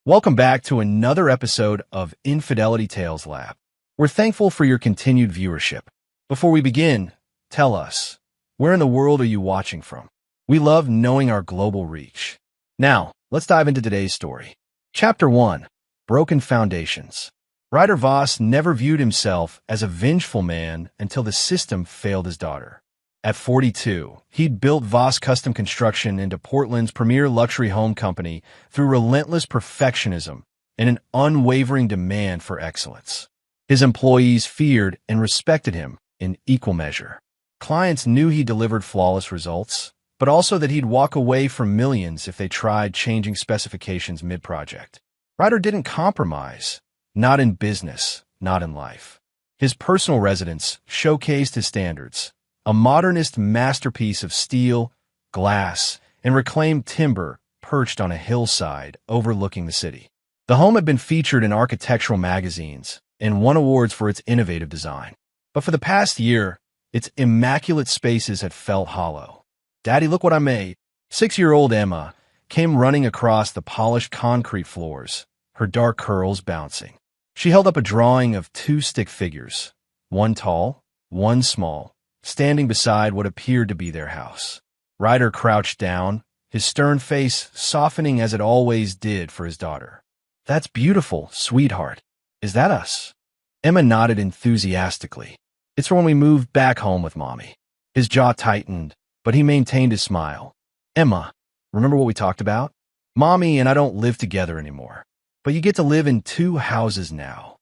Welcome back to another episode of Infidelity Tales Lab. We're thankful for your continued viewership. Before we begin, tell us, where in the world are you watching from? We love knowing our global reach. Now, let's dive into today's story. Chapter 1. Broken Foundations. Ryder Voss never viewed himself as a vengeful man until the system failed his daughter. At 42, he'd built Voss Custom Construction into Portland's premier luxury home company through relentless perfectionism and an unwavering demand for excellence. His employees feared and respected him in equal measure. Clients knew he delivered flawless results, but also that he'd walk away from millions if they tried changing specifications mid-project. Ryder didn't compromise, not in business, not in life. His personal residence showcased his standards. A modernist masterpiece of steel, glass, and reclaimed timber perched on a hillside overlooking the city. The home had been featured in architectural magazines and won awards for its innovative design. But for the past year, its immaculate spaces had felt hollow. "Daddy, look what I made." 6-year-old Emma came running across the polished concrete floors, her dark curls bouncing. She held up a drawing of 2 stick figures, one tall, one small, standing beside what appeared to be their house. Ryder crouched down, his stern face softening as it always did for his daughter. "That's beautiful, sweetheart. Is that us?" Emma nodded enthusiastically. "It's for when we moved back home with Mommy." His jaw tightened, but he maintained his smile. "Emma, remember what we talked about? Mommy and I don't live together anymore, but you get to live in 2 houses now."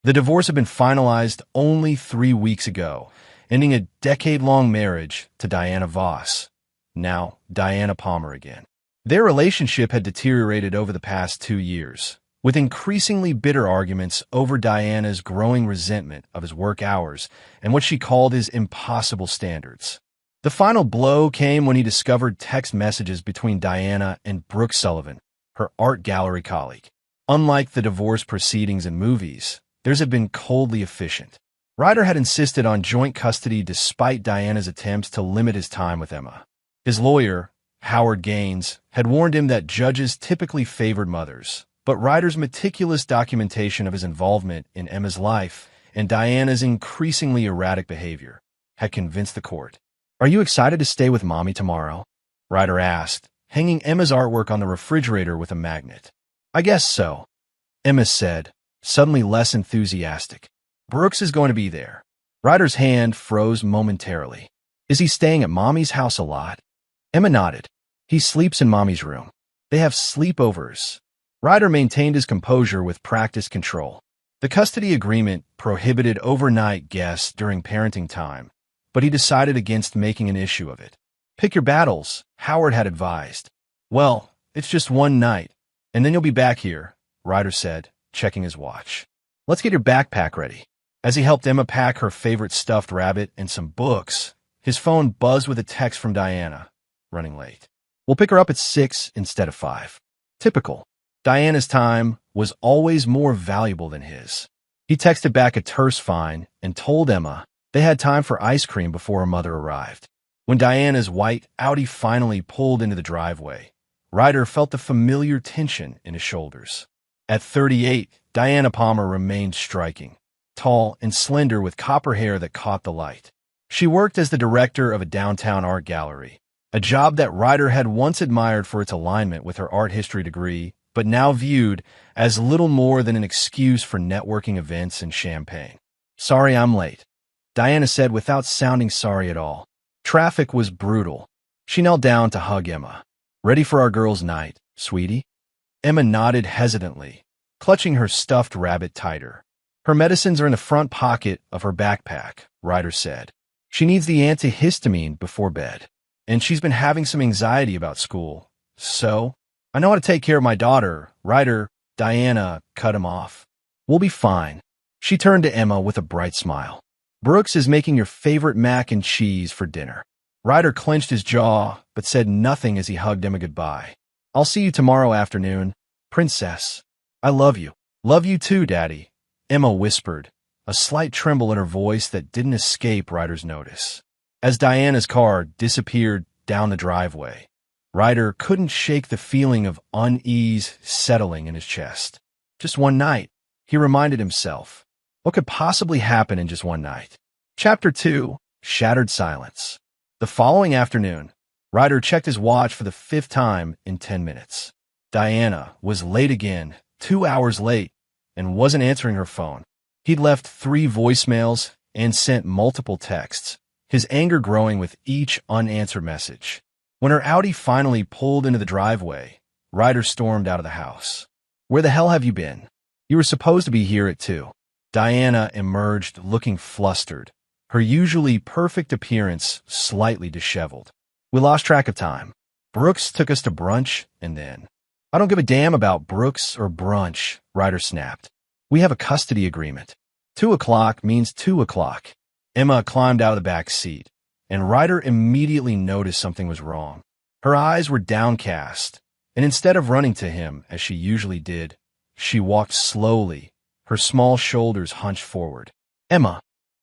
The divorce had been finalized only 3 weeks ago, ending a decade-long marriage to Diana Voss, now Diana Palmer again. Their relationship had deteriorated over the past 2 years, with increasingly bitter arguments over Diana's growing resentment of his work hours and what she called his impossible standards. The final blow came when he discovered text messages between Diana and Brooke Sullivan, her art gallery colleague. Unlike the divorce proceedings in movies, theirs had been coldly efficient. Ryder had insisted on joint custody despite Diana's attempts to limit his time with Emma. His lawyer, Howard Gaines, had warned him that judges typically favored mothers, but Ryder's meticulous documentation of his involvement in Emma's life and Diana's increasingly erratic behavior had convinced the court. "Are you excited to stay with Mommy tomorrow?" Ryder asked, hanging Emma's artwork on the refrigerator with a magnet. "I guess so," Emma said, suddenly less enthusiastic. "Brooks is going to be there." Ryder's hand froze momentarily. "Is he staying at Mommy's house a lot?" Emma nodded. "He sleeps in Mommy's room. They have sleepovers." Ryder maintained his composure with practiced control. The custody agreement prohibited overnight guests during parenting time, but he decided against making an issue of it. "Pick your battles," Howard had advised. "Well, it's just one night, and then you'll be back here," Ryder said, checking his watch. "Let's get your backpack ready." As he helped Emma pack her favorite stuffed rabbit and some books, his phone buzzed with a text from Diana, running late. "We'll pick her up at 6 instead of 5. Typical. Diana's time was always more valuable than his. He texted back a terse fine and told Emma they had time for ice cream before her mother arrived. When Diana's white Audi finally pulled into the driveway, Ryder felt the familiar tension in his shoulders. At 38, Diana Palmer remained striking, tall and slender with copper hair that caught the light. She worked as the director of a downtown art gallery, a job that Ryder had once admired for its alignment with her art history degree, but now viewed as little more than an excuse for networking events and champagne. "Sorry I'm late," Diana said without sounding sorry at all. Traffic was brutal. She knelt down to hug Emma. "Ready for our girls' night, sweetie?" Emma nodded hesitantly, clutching her stuffed rabbit tighter. "Her medicines are in the front pocket of her backpack," Ryder said. "She needs the antihistamine before bed, and she's been having some anxiety about school. So, I know how to take care of my daughter." Ryder, Diana cut him off. "We'll be fine." She turned to Emma with a bright smile. "Brooks is making your favorite mac and cheese for dinner." Ryder clenched his jaw, but said nothing as he hugged Emma goodbye. "I'll see you tomorrow afternoon, Princess. I love you." "Love you too, Daddy," Emma whispered, a slight tremble in her voice that didn't escape Ryder's notice. As Diana's car disappeared down the driveway, Ryder couldn't shake the feeling of unease settling in his chest. Just one night, he reminded himself. What could possibly happen in just one night? Chapter 2. Shattered Silence. The following afternoon, Ryder checked his watch for the 5th time in 10 minutes. Diana was late again, 2 hours late, and wasn't answering her phone. He'd left 3 voicemails and sent multiple texts, his anger growing with each unanswered message. When her Audi finally pulled into the driveway, Ryder stormed out of the house. Where the hell have you been? You were supposed to be here at 2. Diana emerged looking flustered, her usually perfect appearance slightly disheveled. We lost track of time. Brooks took us to brunch, and then... I don't give a damn about Brooks or brunch, Ryder snapped. We have a custody agreement. 2 o'clock means 2 o'clock. Emma climbed out of the back seat, and Ryder immediately noticed something was wrong. Her eyes were downcast, and instead of running to him, as she usually did, she walked slowly, her small shoulders hunched forward. Emma.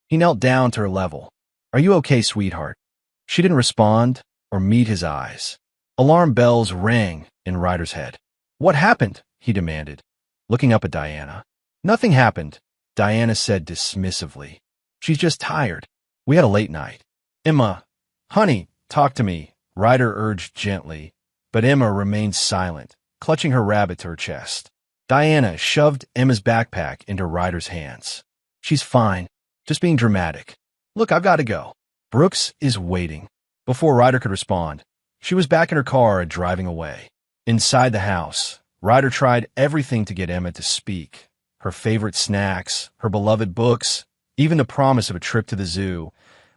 He knelt down to her level. Are you okay, sweetheart? She didn't respond or meet his eyes. Alarm bells rang in Ryder's head. What happened? He demanded, looking up at Diana. Nothing happened, Diana said dismissively. She's just tired. We had a late night. Emma, honey, talk to me, Ryder urged gently, but Emma remained silent, clutching her rabbit to her chest. Diana shoved Emma's backpack into Ryder's hands. She's fine, just being dramatic. Look, I've got to go. Brooks is waiting. Before Ryder could respond, she was back in her car and driving away. Inside the house, Ryder tried everything to get Emma to speak. Her favorite snacks, her beloved books, even the promise of a trip to the zoo,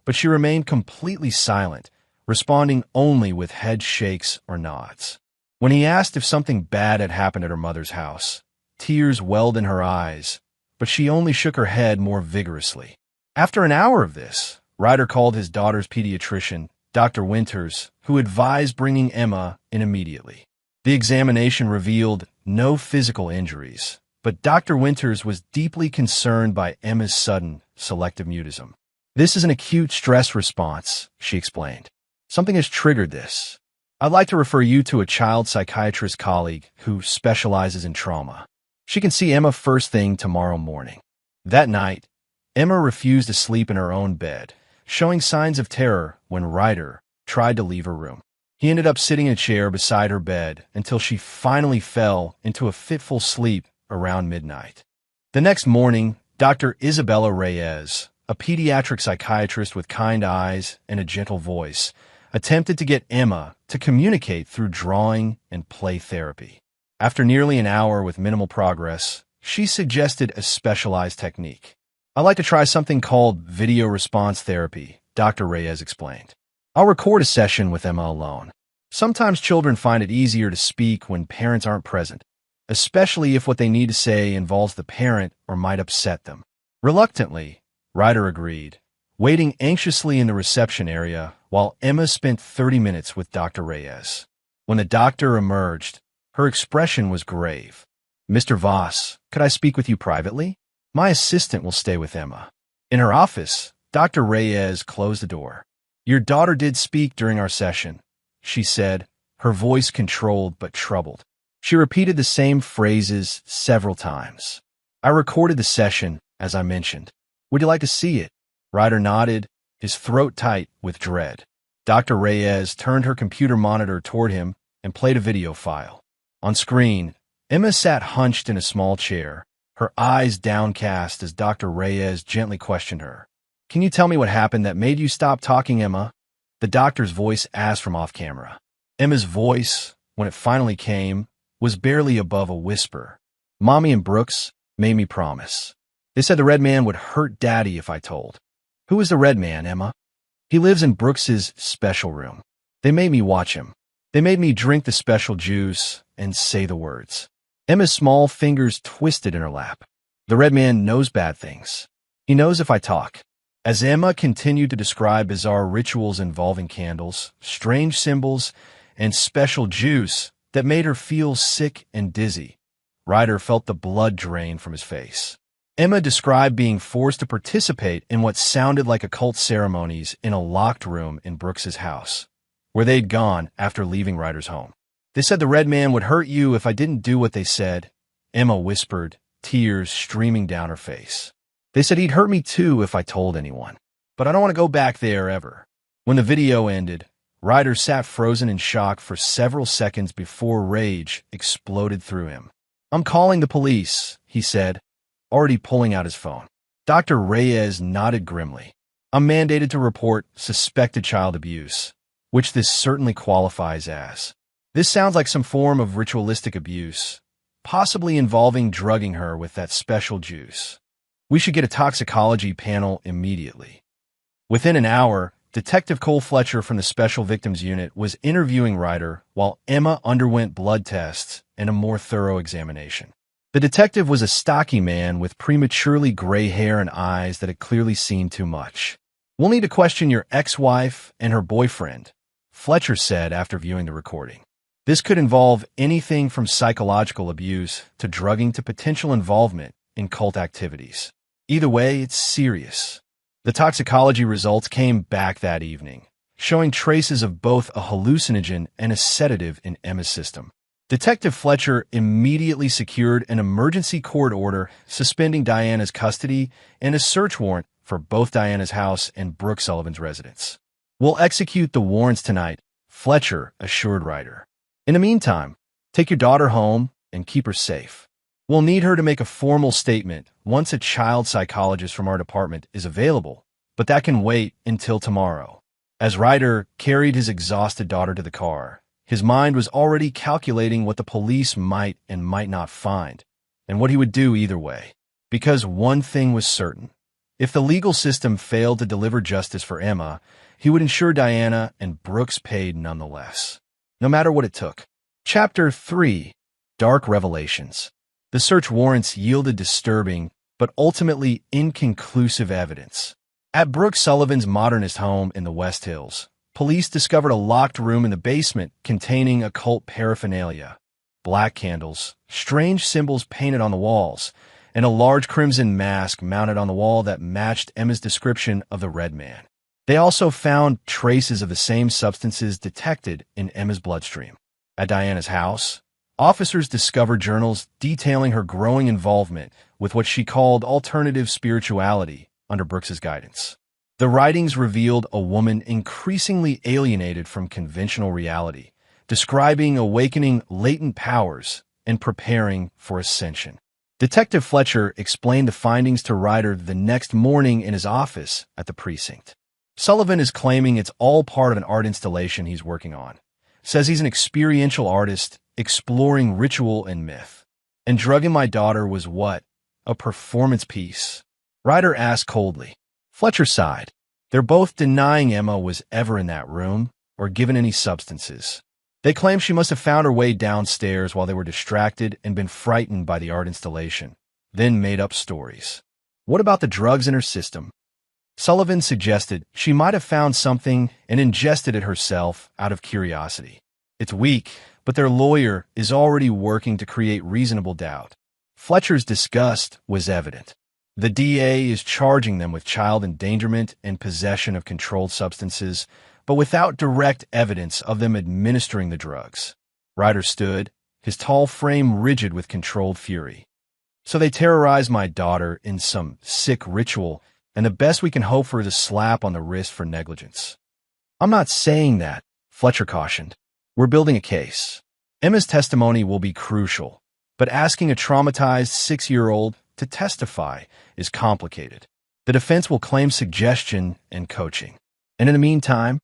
but she remained completely silent, responding only with head shakes or nods. When he asked if something bad had happened at her mother's house, tears welled in her eyes, but she only shook her head more vigorously. After an hour of this, Ryder called his daughter's pediatrician, Dr. Winters, who advised bringing Emma in immediately. The examination revealed no physical injuries, but Dr. Winters was deeply concerned by Emma's sudden selective mutism. This is an acute stress response, she explained. Something has triggered this. I'd like to refer you to a child psychiatrist colleague who specializes in trauma. She can see Emma first thing tomorrow morning. That night, Emma refused to sleep in her own bed, showing signs of terror when Ryder tried to leave her room. He ended up sitting in a chair beside her bed until she finally fell into a fitful sleep around midnight. The next morning, Dr. Isabella Reyes, a pediatric psychiatrist with kind eyes and a gentle voice, attempted to get Emma to communicate through drawing and play therapy. After nearly an hour with minimal progress, she suggested a specialized technique. I'd like to try something called video response therapy, Dr. Reyes explained. I'll record a session with Emma alone. Sometimes children find it easier to speak when parents aren't present, especially if what they need to say involves the parent or might upset them. Reluctantly, Ryder agreed, waiting anxiously in the reception area while Emma spent 30 minutes with Dr. Reyes. When the doctor emerged, her expression was grave. Mr. Voss, could I speak with you privately? My assistant will stay with Emma. In her office, Dr. Reyes closed the door. Your daughter did speak during our session, she said, her voice controlled but troubled. She repeated the same phrases several times. I recorded the session, as I mentioned. Would you like to see it? Ryder nodded, his throat tight with dread. Dr. Reyes turned her computer monitor toward him and played a video file. On screen, Emma sat hunched in a small chair, her eyes downcast as Dr. Reyes gently questioned her. Can you tell me what happened that made you stop talking, Emma? The doctor's voice asked from off-camera. Emma's voice, when it finally came, was barely above a whisper. Mommy and Brooks made me promise. They said the red man would hurt Daddy if I told. Who is the red man, Emma? He lives in Brooks's special room. They made me watch him. They made me drink the special juice and say the words. Emma's small fingers twisted in her lap. The red man knows bad things. He knows if I talk. As Emma continued to describe bizarre rituals involving candles, strange symbols, and special juice that made her feel sick and dizzy, Ryder felt the blood drain from his face. Emma described being forced to participate in what sounded like occult ceremonies in a locked room in Brooks's house. where they'd gone after leaving Ryder's home. They said the red man would hurt you if I didn't do what they said, Emma whispered, tears streaming down her face. They said he'd hurt me too if I told anyone. But I don't want to go back there ever. When the video ended, Ryder sat frozen in shock for several seconds before rage exploded through him. I'm calling the police, he said, already pulling out his phone. Dr. Reyes nodded grimly. I'm mandated to report suspected child abuse, which this certainly qualifies as. This sounds like some form of ritualistic abuse, possibly involving drugging her with that special juice. We should get a toxicology panel immediately. Within an hour, Detective Cole Fletcher from the Special Victims Unit was interviewing Ryder while Emma underwent blood tests and a more thorough examination. The detective was a stocky man with prematurely gray hair and eyes that had clearly seen too much. We'll need to question your ex-wife and her boyfriend, Fletcher said after viewing the recording. This could involve anything from psychological abuse to drugging to potential involvement in cult activities. Either way, it's serious. The toxicology results came back that evening, showing traces of both a hallucinogen and a sedative in Emma's system. Detective Fletcher immediately secured an emergency court order suspending Diana's custody and a search warrant for both Diana's house and Brooke Sullivan's residence. We'll execute the warrants tonight, Fletcher assured Ryder. In the meantime, take your daughter home and keep her safe. We'll need her to make a formal statement once a child psychologist from our department is available, but that can wait until tomorrow. As Ryder carried his exhausted daughter to the car, his mind was already calculating what the police might and might not find, and what he would do either way. Because one thing was certain. If the legal system failed to deliver justice for Emma, he would ensure Diana and Brooks paid nonetheless, no matter what it took. Chapter 3: Dark Revelations. The search warrants yielded disturbing, but ultimately inconclusive evidence. At Brooke Sullivan's modernist home in the West Hills, police discovered a locked room in the basement containing occult paraphernalia, black candles, strange symbols painted on the walls, and a large crimson mask mounted on the wall that matched Emma's description of the Red Man. They also found traces of the same substances detected in Emma's bloodstream. At Diana's house, officers discovered journals detailing her growing involvement with what she called alternative spirituality under Brooks's guidance. The writings revealed a woman increasingly alienated from conventional reality, describing awakening latent powers and preparing for ascension. Detective Fletcher explained the findings to Ryder the next morning in his office at the precinct. Sullivan is claiming it's all part of an art installation he's working on. Says he's an experiential artist exploring ritual and myth. And drugging my daughter was what? A performance piece? Ryder asked coldly. Fletcher sighed. They're both denying Emma was ever in that room or given any substances. They claim she must have found her way downstairs while they were distracted and been frightened by the art installation, then made up stories. What about the drugs in her system? Sullivan suggested she might have found something and ingested it herself out of curiosity. It's weak, but their lawyer is already working to create reasonable doubt. Fletcher's disgust was evident. The DA is charging them with child endangerment and possession of controlled substances, but without direct evidence of them administering the drugs. Ryder stood, his tall frame rigid with controlled fury. So they terrorized my daughter in some sick ritual, and the best we can hope for is a slap on the wrist for negligence. I'm not saying that, Fletcher cautioned. We're building a case. Emma's testimony will be crucial, but asking a traumatized 6-year-old to testify is complicated. The defense will claim suggestion and coaching. And in the meantime,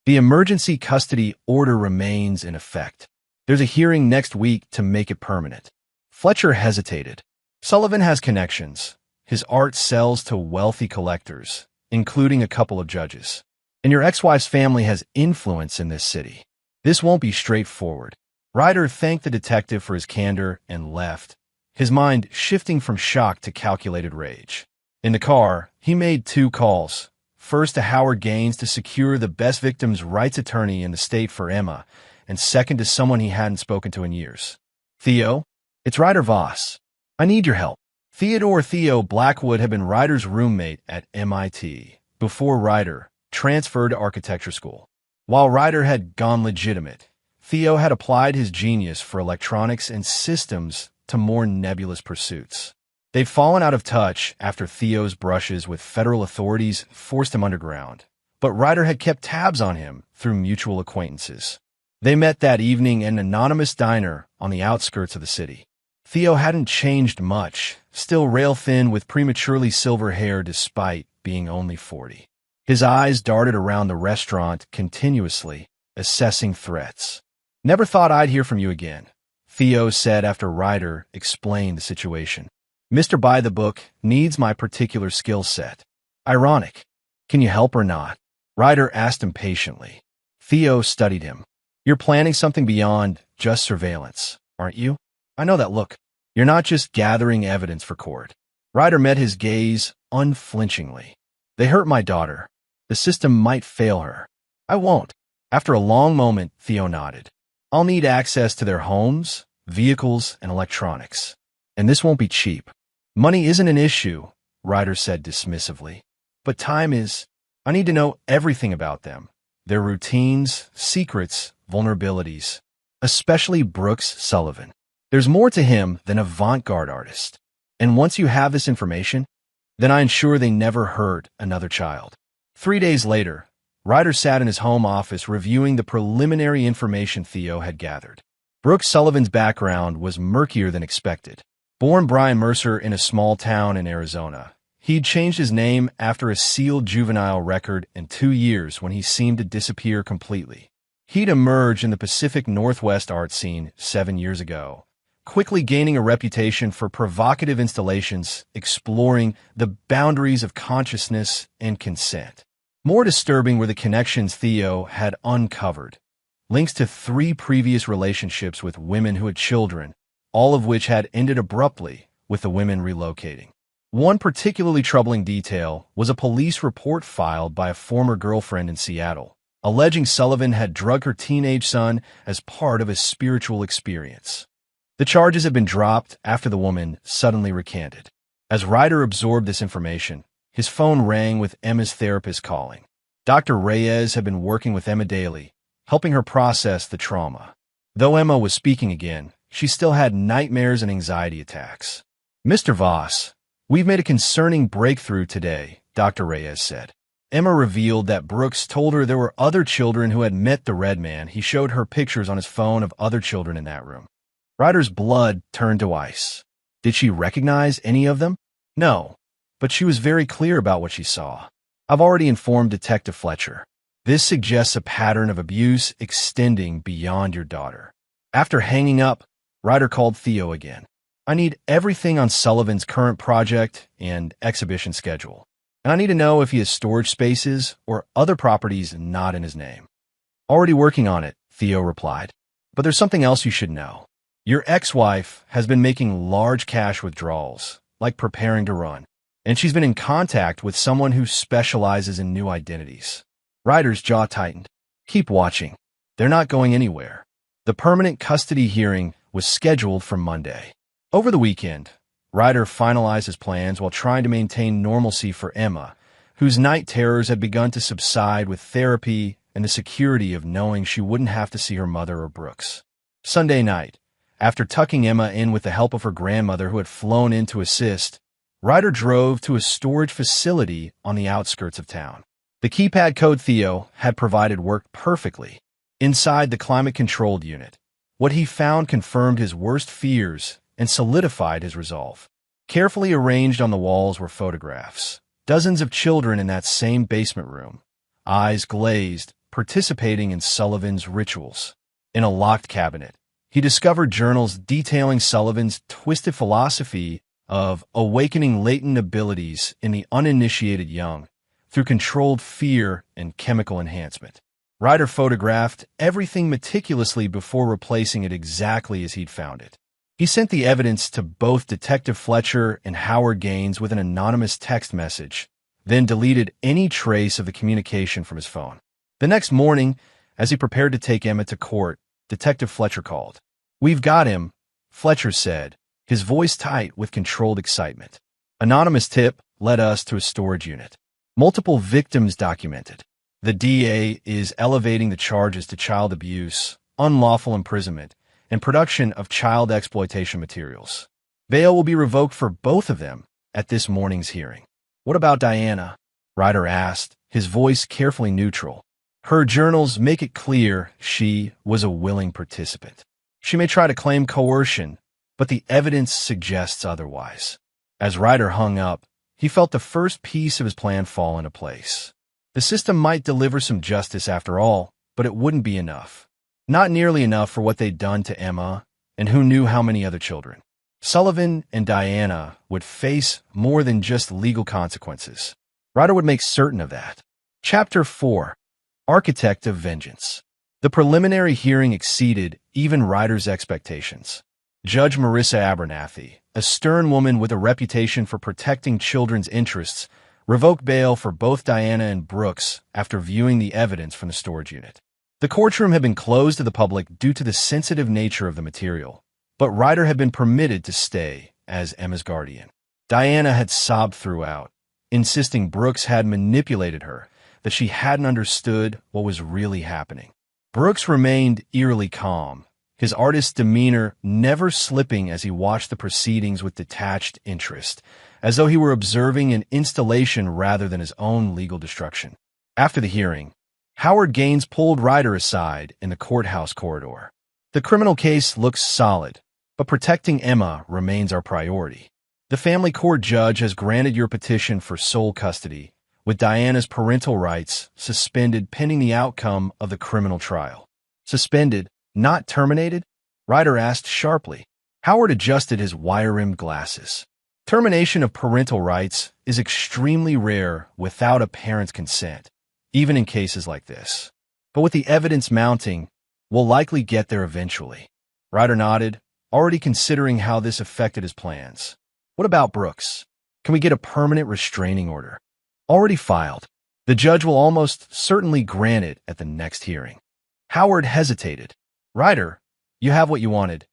the emergency custody order remains in effect. There's a hearing next week to make it permanent. Fletcher hesitated. Sullivan has connections. His art sells to wealthy collectors, including a couple of judges. And your ex-wife's family has influence in this city. This won't be straightforward. Ryder thanked the detective for his candor and left, his mind shifting from shock to calculated rage. In the car, he made 2 calls. First to Howard Gaines to secure the best victim's rights attorney in the state for Emma, and second to someone he hadn't spoken to in years. Theo, it's Ryder Voss. I need your help. Theodore Theo Blackwood had been Ryder's roommate at MIT before Ryder transferred to architecture school. While Ryder had gone legitimate, Theo had applied his genius for electronics and systems to more nebulous pursuits. They've fallen out of touch after Theo's brushes with federal authorities forced him underground, but Ryder had kept tabs on him through mutual acquaintances. They met that evening in an anonymous diner on the outskirts of the city. Theo hadn't changed much, still rail-thin with prematurely silver hair despite being only 40. His eyes darted around the restaurant continuously, assessing threats. "Never thought I'd hear from you again," Theo said after Ryder explained the situation. "Mr. By-the-Book needs my particular skill set." "Ironic. Can you help or not?" Ryder asked impatiently. Theo studied him. "You're planning something beyond just surveillance, aren't you? I know that look. You're not just gathering evidence for court." Ryder met his gaze unflinchingly. "They hurt my daughter. The system might fail her. I won't." After a long moment, Theo nodded. "I'll need access to their homes, vehicles, and electronics. And this won't be cheap." "Money isn't an issue," Ryder said dismissively. "But time is. I need to know everything about them. Their routines, secrets, vulnerabilities. Especially Brooks Sullivan. There's more to him than a avant-garde artist. And once you have this information, then I ensure they never hurt another child." 3 days later, Ryder sat in his home office reviewing the preliminary information Theo had gathered. Brooks Sullivan's background was murkier than expected. Born Brian Mercer in a small town in Arizona, he'd changed his name after a sealed juvenile record in 2 years when he seemed to disappear completely. He'd emerged in the Pacific Northwest art scene 7 years ago, quickly gaining a reputation for provocative installations exploring the boundaries of consciousness and consent. More disturbing were the connections Theo had uncovered, links to 3 previous relationships with women who had children, all of which had ended abruptly with the women relocating. One particularly troubling detail was a police report filed by a former girlfriend in Seattle, alleging Sullivan had drugged her teenage son as part of a spiritual experience. The charges had been dropped after the woman suddenly recanted. As Ryder absorbed this information, his phone rang with Emma's therapist calling. Dr. Reyes had been working with Emma daily, helping her process the trauma. Though Emma was speaking again, she still had nightmares and anxiety attacks. "Mr. Voss, we've made a concerning breakthrough today," Dr. Reyes said. Emma revealed that Brooks told her there were other children who had met the Red Man. He showed her pictures on his phone of other children in that room. Ryder's blood turned to ice. Did she recognize any of them? No, but she was very clear about what she saw. "I've already informed Detective Fletcher. This suggests a pattern of abuse extending beyond your daughter." After hanging up, Ryder called Theo again. "I need everything on Sullivan's current project and exhibition schedule. And I need to know if he has storage spaces or other properties not in his name." "Already working on it," Theo replied. "But there's something else you should know. Your ex-wife has been making large cash withdrawals, like preparing to run, and she's been in contact with someone who specializes in new identities." Ryder's jaw tightened. "Keep watching. They're not going anywhere." The permanent custody hearing was scheduled for Monday. Over the weekend, Ryder finalized his plans while trying to maintain normalcy for Emma, whose night terrors had begun to subside with therapy and the security of knowing she wouldn't have to see her mother or Brooks. Sunday night, after tucking Emma in with the help of her grandmother who had flown in to assist, Ryder drove to a storage facility on the outskirts of town. The keypad code Theo had provided worked perfectly. Inside the climate-controlled unit, what he found confirmed his worst fears and solidified his resolve. Carefully arranged on the walls were photographs. Dozens of children in that same basement room, eyes glazed, participating in Sullivan's rituals. In a locked cabinet, he discovered journals detailing Sullivan's twisted philosophy of awakening latent abilities in the uninitiated young through controlled fear and chemical enhancement. Ryder photographed everything meticulously before replacing it exactly as he'd found it. He sent the evidence to both Detective Fletcher and Howard Gaines with an anonymous text message, then deleted any trace of the communication from his phone. The next morning, as he prepared to take Emma to court, Detective Fletcher called. "We've got him," Fletcher said, his voice tight with controlled excitement. "Anonymous tip led us to a storage unit. Multiple victims documented. The DA is elevating the charges to child abuse, unlawful imprisonment, and production of child exploitation materials. Bail will be revoked for both of them at this morning's hearing. What about Diana? Ryder asked, his voice carefully neutral. Her journals make it clear she was a willing participant. She may try to claim coercion, but the evidence suggests otherwise. As Ryder hung up, he felt the first piece of his plan fall into place. The system might deliver some justice after all, but it wouldn't be enough. Not nearly enough for what they'd done to Emma, and who knew how many other children. Sullivan and Diana would face more than just legal consequences. Ryder would make certain of that. Chapter 4. Architect of Vengeance. The preliminary hearing exceeded even Ryder's expectations. Judge Marissa Abernathy, a stern woman with a reputation for protecting children's interests, revoked bail for both Diana and Brooks after viewing the evidence from the storage unit. The courtroom had been closed to the public due to the sensitive nature of the material, but Ryder had been permitted to stay as Emma's guardian. Diana had sobbed throughout, insisting Brooks had manipulated her, that she hadn't understood what was really happening. Brooks remained eerily calm, his artist's demeanor never slipping as he watched the proceedings with detached interest, as though he were observing an installation rather than his own legal destruction. After the hearing, Howard Gaines pulled Ryder aside in the courthouse corridor. The criminal case looks solid, but protecting Emma remains our priority. The family court judge has granted your petition for sole custody, with Diana's parental rights suspended pending the outcome of the criminal trial. Suspended, not terminated? Ryder asked sharply. Howard adjusted his wire-rimmed glasses. Termination of parental rights is extremely rare without a parent's consent, even in cases like this. But with the evidence mounting, we'll likely get there eventually. Ryder nodded, already considering how this affected his plans. What about Brooks? Can we get a permanent restraining order? Already filed. The judge will almost certainly grant it at the next hearing. Howard hesitated. Ryder, you have what you wanted.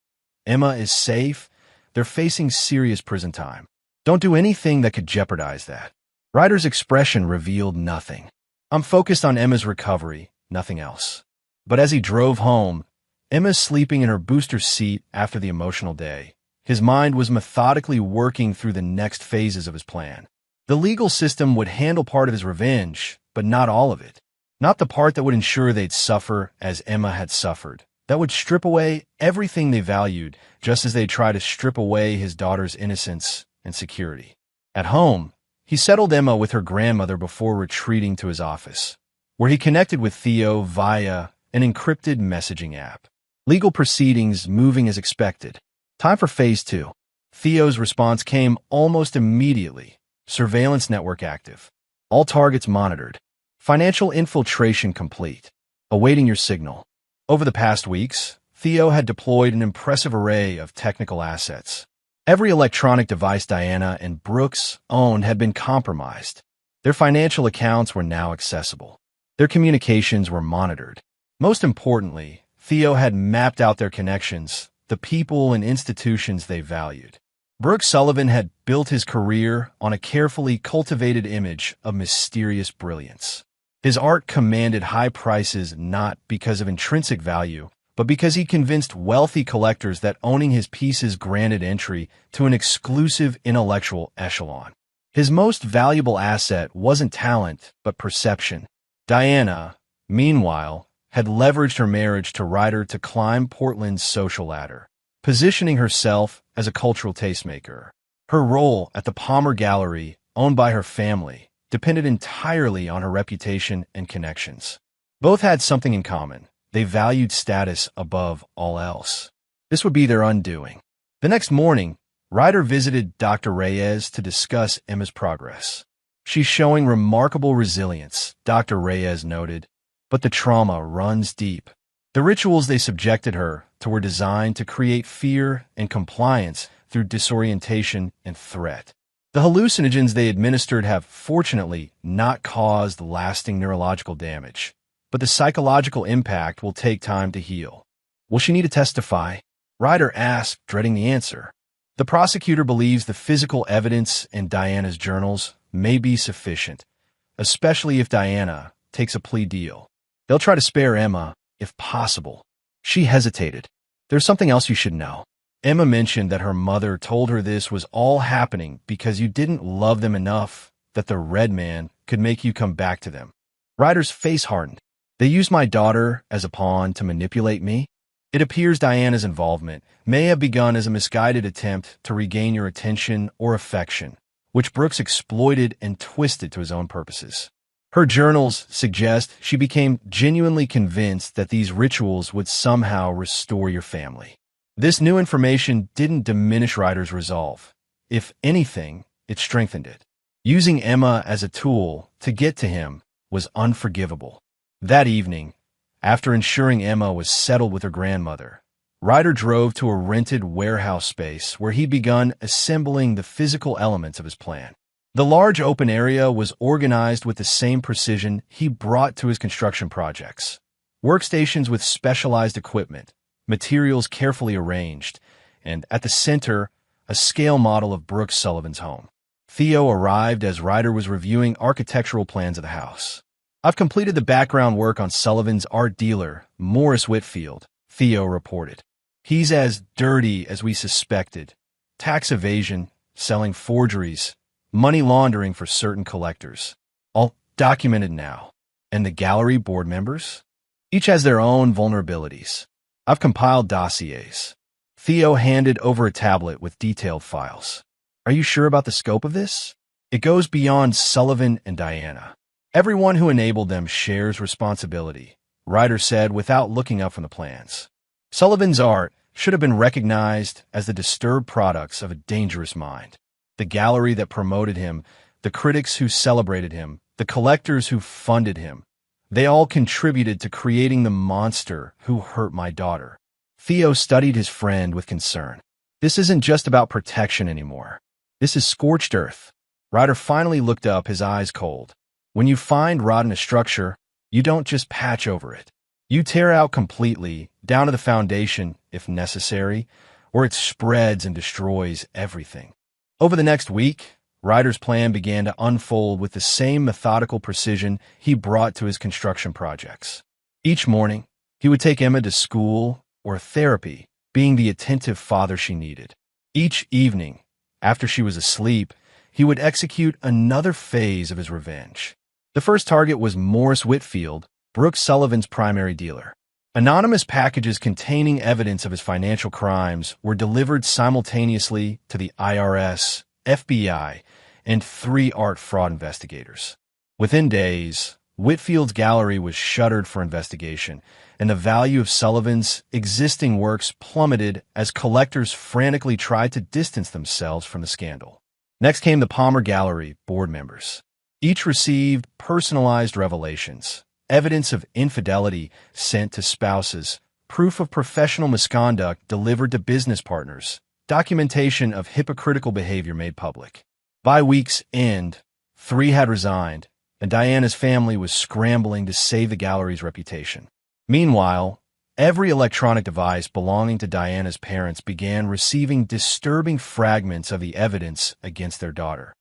Emma is safe. They're facing serious prison time. Don't do anything that could jeopardize that. Ryder's expression revealed nothing. I'm focused on Emma's recovery, nothing else. But as he drove home, Emma's sleeping in her booster seat after the emotional day. His mind was methodically working through the next phases of his plan. The legal system would handle part of his revenge, but not all of it. Not the part that would ensure they'd suffer as Emma had suffered. That would strip away everything they valued, just as they tried to strip away his daughter's innocence and security. At home, he settled Emma with her grandmother before retreating to his office, where he connected with Theo via an encrypted messaging app. Legal proceedings moving as expected. Time for Phase 2. Theo's response came almost immediately. Surveillance network active. All targets monitored. Financial infiltration complete. Awaiting your signal. Over the past weeks, Theo had deployed an impressive array of technical assets. Every electronic device Diana and Brooks owned had been compromised. Their financial accounts were now accessible. Their communications were monitored. Most importantly, Theo had mapped out their connections, the people and institutions they valued. Brooks Sullivan had built his career on a carefully cultivated image of mysterious brilliance. His art commanded high prices not because of intrinsic value, but because he convinced wealthy collectors that owning his pieces granted entry to an exclusive intellectual echelon. His most valuable asset wasn't talent, but perception. Diana, meanwhile, had leveraged her marriage to Ryder to climb Portland's social ladder, positioning herself as a cultural tastemaker. Her role at the Palmer Gallery, owned by her family, depended entirely on her reputation and connections. Both had something in common. They valued status above all else. This would be their undoing. The next morning, Ryder visited Dr. Reyes to discuss Emma's progress. She's showing remarkable resilience, Dr. Reyes noted, but the trauma runs deep. The rituals they subjected her to were designed to create fear and compliance through disorientation and threat. The hallucinogens they administered have, fortunately, not caused lasting neurological damage, but the psychological impact will take time to heal. Will she need to testify? Ryder asked, dreading the answer. The prosecutor believes the physical evidence in Diana's journals may be sufficient, especially if Diana takes a plea deal. They'll try to spare Emma, if possible. She hesitated. There's something else you should know. Emma mentioned that her mother told her this was all happening because you didn't love them enough that the red man could make you come back to them. Ryder's face hardened. They used my daughter as a pawn to manipulate me? It appears Diana's involvement may have begun as a misguided attempt to regain your attention or affection, which Brooks exploited and twisted to his own purposes. Her journals suggest she became genuinely convinced that these rituals would somehow restore your family. This new information didn't diminish Ryder's resolve. If anything, it strengthened it. Using Emma as a tool to get to him was unforgivable. That evening, after ensuring Emma was settled with her grandmother, Ryder drove to a rented warehouse space where he begun assembling the physical elements of his plan. The large open area was organized with the same precision he brought to his construction projects. Workstations with specialized equipment, materials carefully arranged, and at the center, a scale model of Brooks Sullivan's home. Theo arrived as Ryder was reviewing architectural plans of the house. I've completed the background work on Sullivan's art dealer, Morris Whitfield, Theo reported. He's as dirty as we suspected. Tax evasion, selling forgeries, money laundering for certain collectors. All documented now. And the gallery board members? Each has their own vulnerabilities. I've compiled dossiers. Theo handed over a tablet with detailed files. Are you sure about the scope of this? It goes beyond Sullivan and Diana. Everyone who enabled them shares responsibility, Ryder said without looking up from the plans. Sullivan's art should have been recognized as the disturbed products of a dangerous mind. The gallery that promoted him, the critics who celebrated him, the collectors who funded him, they all contributed to creating the monster who hurt my daughter. Theo studied his friend with concern. This isn't just about protection anymore. This is scorched earth. Ryder finally looked up, his eyes cold. When you find rot in a structure, you don't just patch over it. You tear out completely, down to the foundation, if necessary, or it spreads and destroys everything. Over the next week, Ryder's plan began to unfold with the same methodical precision he brought to his construction projects. Each morning, he would take Emma to school or therapy, being the attentive father she needed. Each evening, after she was asleep, he would execute another phase of his revenge. The first target was Morris Whitfield, Brooks Sullivan's primary dealer. Anonymous packages containing evidence of his financial crimes were delivered simultaneously to the IRS, FBI, and 3 art fraud investigators. Within days, Whitfield's gallery was shuttered for investigation, and the value of Sullivan's existing works plummeted as collectors frantically tried to distance themselves from the scandal. Next came the Palmer Gallery board members. Each received personalized revelations, evidence of infidelity sent to spouses, proof of professional misconduct delivered to business partners, documentation of hypocritical behavior made public. By week's end, 3 had resigned, and Diana's family was scrambling to save the gallery's reputation. Meanwhile, every electronic device belonging to Diana's parents began receiving disturbing fragments of the evidence against their daughter.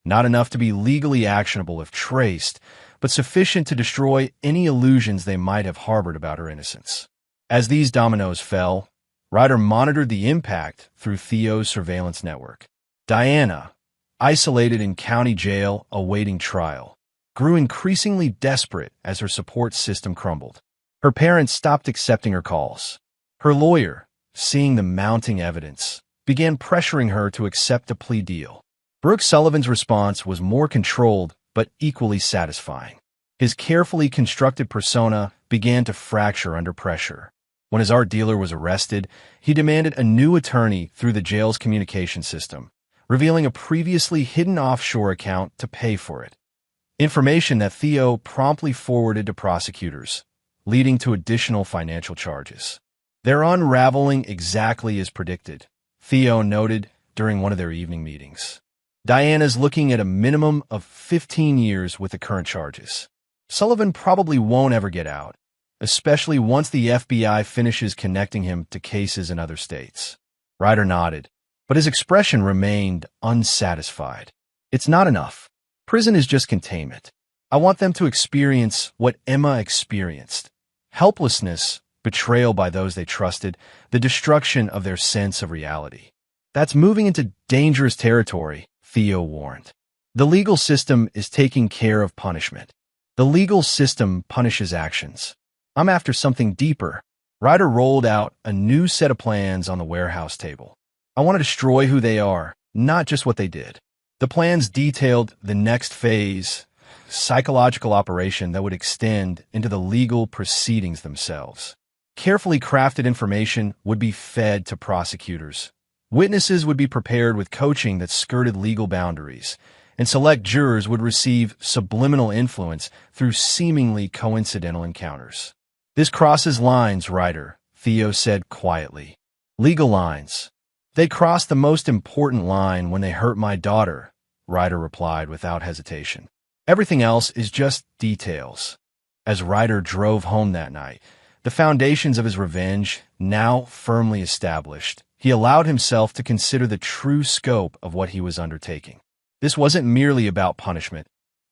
Not enough to be legally actionable if traced, but sufficient to destroy any illusions they might have harbored about her innocence. As these dominoes fell, Ryder monitored the impact through Theo's surveillance network. Diana, isolated in county jail awaiting trial, grew increasingly desperate as her support system crumbled. Her parents stopped accepting her calls. Her lawyer, seeing the mounting evidence, began pressuring her to accept a plea deal. Brooks Sullivan's response was more controlled but equally satisfying. His carefully constructed persona began to fracture under pressure. When his art dealer was arrested, he demanded a new attorney through the jail's communication system, revealing a previously hidden offshore account to pay for it. Information that Theo promptly forwarded to prosecutors, leading to additional financial charges. They're unraveling exactly as predicted, Theo noted during one of their evening meetings. Diana's looking at a minimum of 15 years with the current charges. Sullivan probably won't ever get out, especially once the FBI finishes connecting him to cases in other states. Ryder nodded, but his expression remained unsatisfied. It's not enough. Prison is just containment. I want them to experience what Emma experienced: helplessness, betrayal by those they trusted, the destruction of their sense of reality. That's moving into dangerous territory, Theo warned. The legal system is taking care of punishment. The legal system punishes actions. I'm after something deeper. Ryder rolled out a new set of plans on the warehouse table. I want to destroy who they are, not just what they did. The plans detailed the next phase, psychological operation that would extend into the legal proceedings themselves. Carefully crafted information would be fed to prosecutors. Witnesses would be prepared with coaching that skirted legal boundaries, and select jurors would receive subliminal influence through seemingly coincidental encounters. This crosses lines, Ryder, Theo said quietly. Legal lines. They crossed the most important line when they hurt my daughter, Ryder replied without hesitation. Everything else is just details. As Ryder drove home that night, the foundations of his revenge now firmly established, he allowed himself to consider the true scope of what he was undertaking. This wasn't merely about punishment.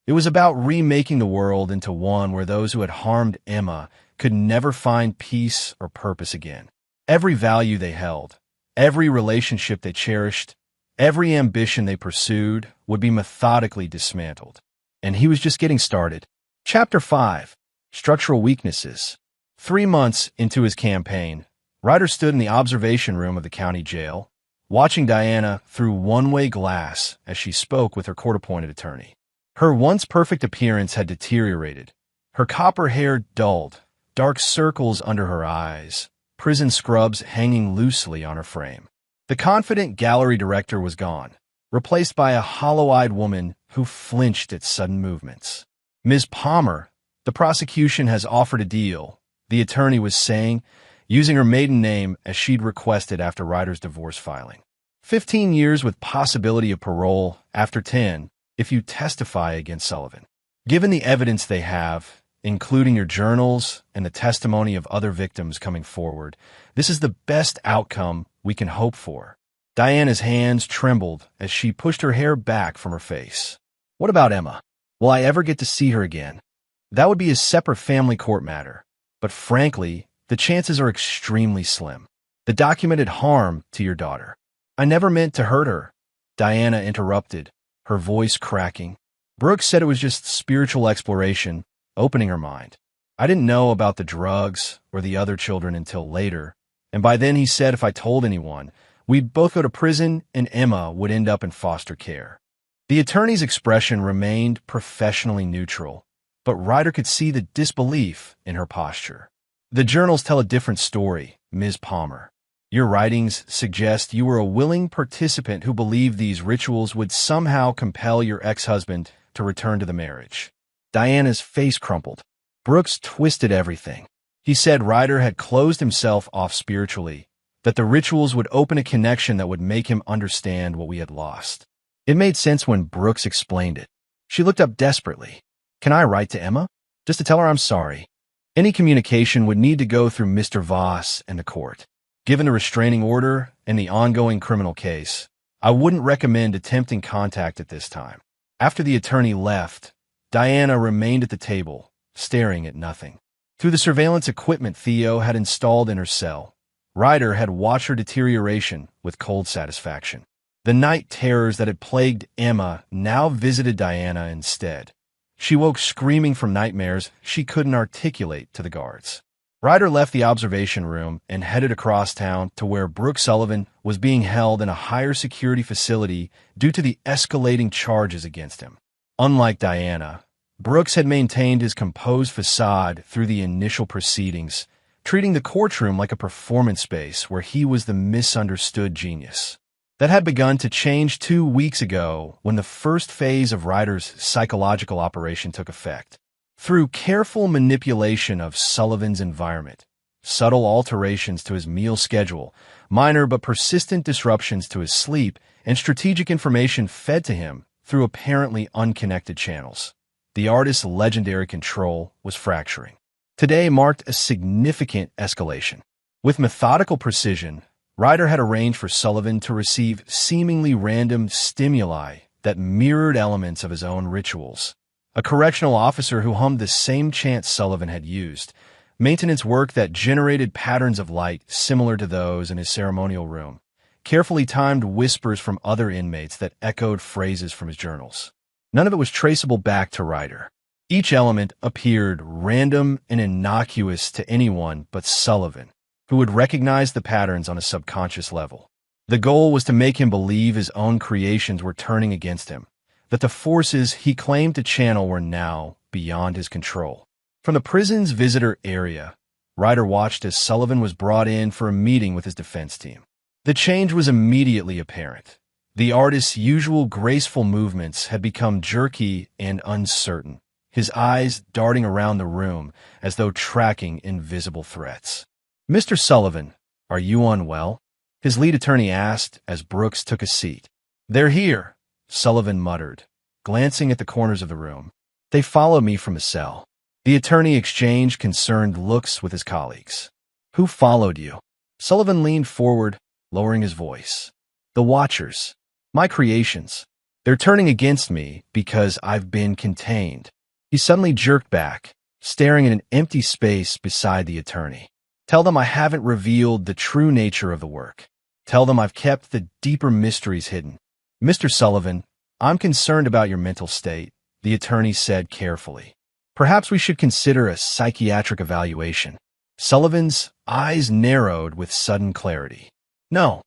It was about remaking the world into one where those who had harmed Emma could never find peace or purpose again. Every value they held, every relationship they cherished, every ambition they pursued would be methodically dismantled. And he was just getting started. Chapter 5. Structural Weaknesses. 3 months into his campaign, Ryder stood in the observation room of the county jail, watching Diana through one-way glass as she spoke with her court-appointed attorney. Her once perfect appearance had deteriorated. Her copper hair dulled, dark circles under her eyes, prison scrubs hanging loosely on her frame. The confident gallery director was gone, replaced by a hollow-eyed woman who flinched at sudden movements. Ms. Palmer, the prosecution has offered a deal, the attorney was saying, using her maiden name as she'd requested after Ryder's divorce filing. 15 years with possibility of parole after 10 if you testify against Sullivan. Given the evidence they have, including your journals and the testimony of other victims coming forward, this is the best outcome we can hope for. Diana's hands trembled as she pushed her hair back from her face. What about Emma? Will I ever get to see her again? That would be a separate family court matter, but frankly, the chances are extremely slim. The documented harm to your daughter. I never meant to hurt her, Diana interrupted, her voice cracking. Brooks said it was just spiritual exploration, opening her mind. I didn't know about the drugs or the other children until later, and by then he said if I told anyone, we'd both go to prison and Emma would end up in foster care. The attorney's expression remained professionally neutral, but Ryder could see the disbelief in her posture. The journals tell a different story, Ms. Palmer. Your writings suggest you were a willing participant who believed these rituals would somehow compel your ex-husband to return to the marriage. Diana's face crumpled. Brooks twisted everything. He said Ryder had closed himself off spiritually, that the rituals would open a connection that would make him understand what we had lost. It made sense when Brooks explained it. She looked up desperately. Can I write to Emma? Just to tell her I'm sorry. Any communication would need to go through Mr. Voss and the court. Given the restraining order and the ongoing criminal case, I wouldn't recommend attempting contact at this time. After the attorney left, Diana remained at the table, staring at nothing. Through the surveillance equipment Theo had installed in her cell, Ryder had watched her deterioration with cold satisfaction. The night terrors that had plagued Emma now visited Diana instead. She woke screaming from nightmares she couldn't articulate to the guards. Ryder left the observation room and headed across town to where Brooks Sullivan was being held in a higher security facility due to the escalating charges against him. Unlike Diana, Brooks had maintained his composed facade through the initial proceedings, treating the courtroom like a performance space where he was the misunderstood genius. That had begun to change 2 weeks ago when the first phase of Ryder's psychological operation took effect. Through careful manipulation of Sullivan's environment, subtle alterations to his meal schedule, minor but persistent disruptions to his sleep, and strategic information fed to him through apparently unconnected channels, the artist's legendary control was fracturing. Today marked a significant escalation. With methodical precision, Ryder had arranged for Sullivan to receive seemingly random stimuli that mirrored elements of his own rituals, a correctional officer who hummed the same chant Sullivan had used, maintenance work that generated patterns of light similar to those in his ceremonial room, carefully timed whispers from other inmates that echoed phrases from his journals. None of it was traceable back to Ryder. Each element appeared random and innocuous to anyone but Sullivan, who would recognize the patterns on a subconscious level. The goal was to make him believe his own creations were turning against him, that the forces he claimed to channel were now beyond his control. From the prison's visitor area, Ryder watched as Sullivan was brought in for a meeting with his defense team. The change was immediately apparent. The artist's usual graceful movements had become jerky and uncertain, his eyes darting around the room as though tracking invisible threats. "Mr. Sullivan, are you unwell?" his lead attorney asked as Brooks took a seat. "They're here," Sullivan muttered, glancing at the corners of the room. "They followed me from the cell." The attorney exchanged concerned looks with his colleagues. "Who followed you?" Sullivan leaned forward, lowering his voice. "The Watchers. My creations. They're turning against me because I've been contained." He suddenly jerked back, staring at an empty space beside the attorney. "Tell them I haven't revealed the true nature of the work. Tell them I've kept the deeper mysteries hidden." "Mr. Sullivan, I'm concerned about your mental state," the attorney said carefully. "Perhaps we should consider a psychiatric evaluation." Sullivan's eyes narrowed with sudden clarity. "No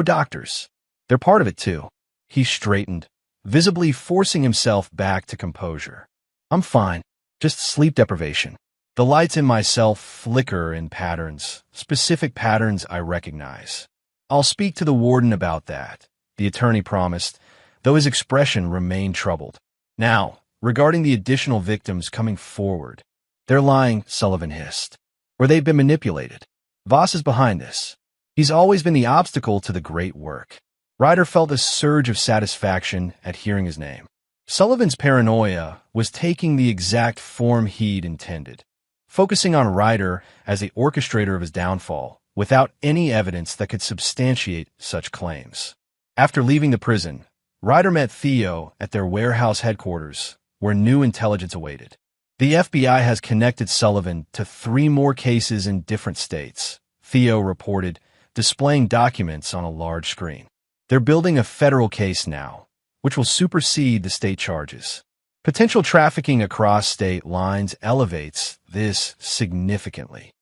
doctors. They're part of it too." He straightened, visibly forcing himself back to composure. "I'm fine. Just sleep deprivation. The lights in my cell flicker in patterns, specific patterns I recognize. I'll speak to the warden about that," the attorney promised, though his expression remained troubled. "Now, regarding the additional victims coming forward." "They're lying," Sullivan hissed. "Or they've been manipulated. Voss is behind this. He's always been the obstacle to the great work." Ryder felt a surge of satisfaction at hearing his name. Sullivan's paranoia was taking the exact form he'd intended, focusing on Ryder as the orchestrator of his downfall, without any evidence that could substantiate such claims. After leaving the prison, Ryder met Theo at their warehouse headquarters, where new intelligence awaited. "The FBI has connected Sullivan to 3 more cases in different states," Theo reported, displaying documents on a large screen. "They're building a federal case now, which will supersede the state charges. Potential trafficking across state lines elevates this significantly."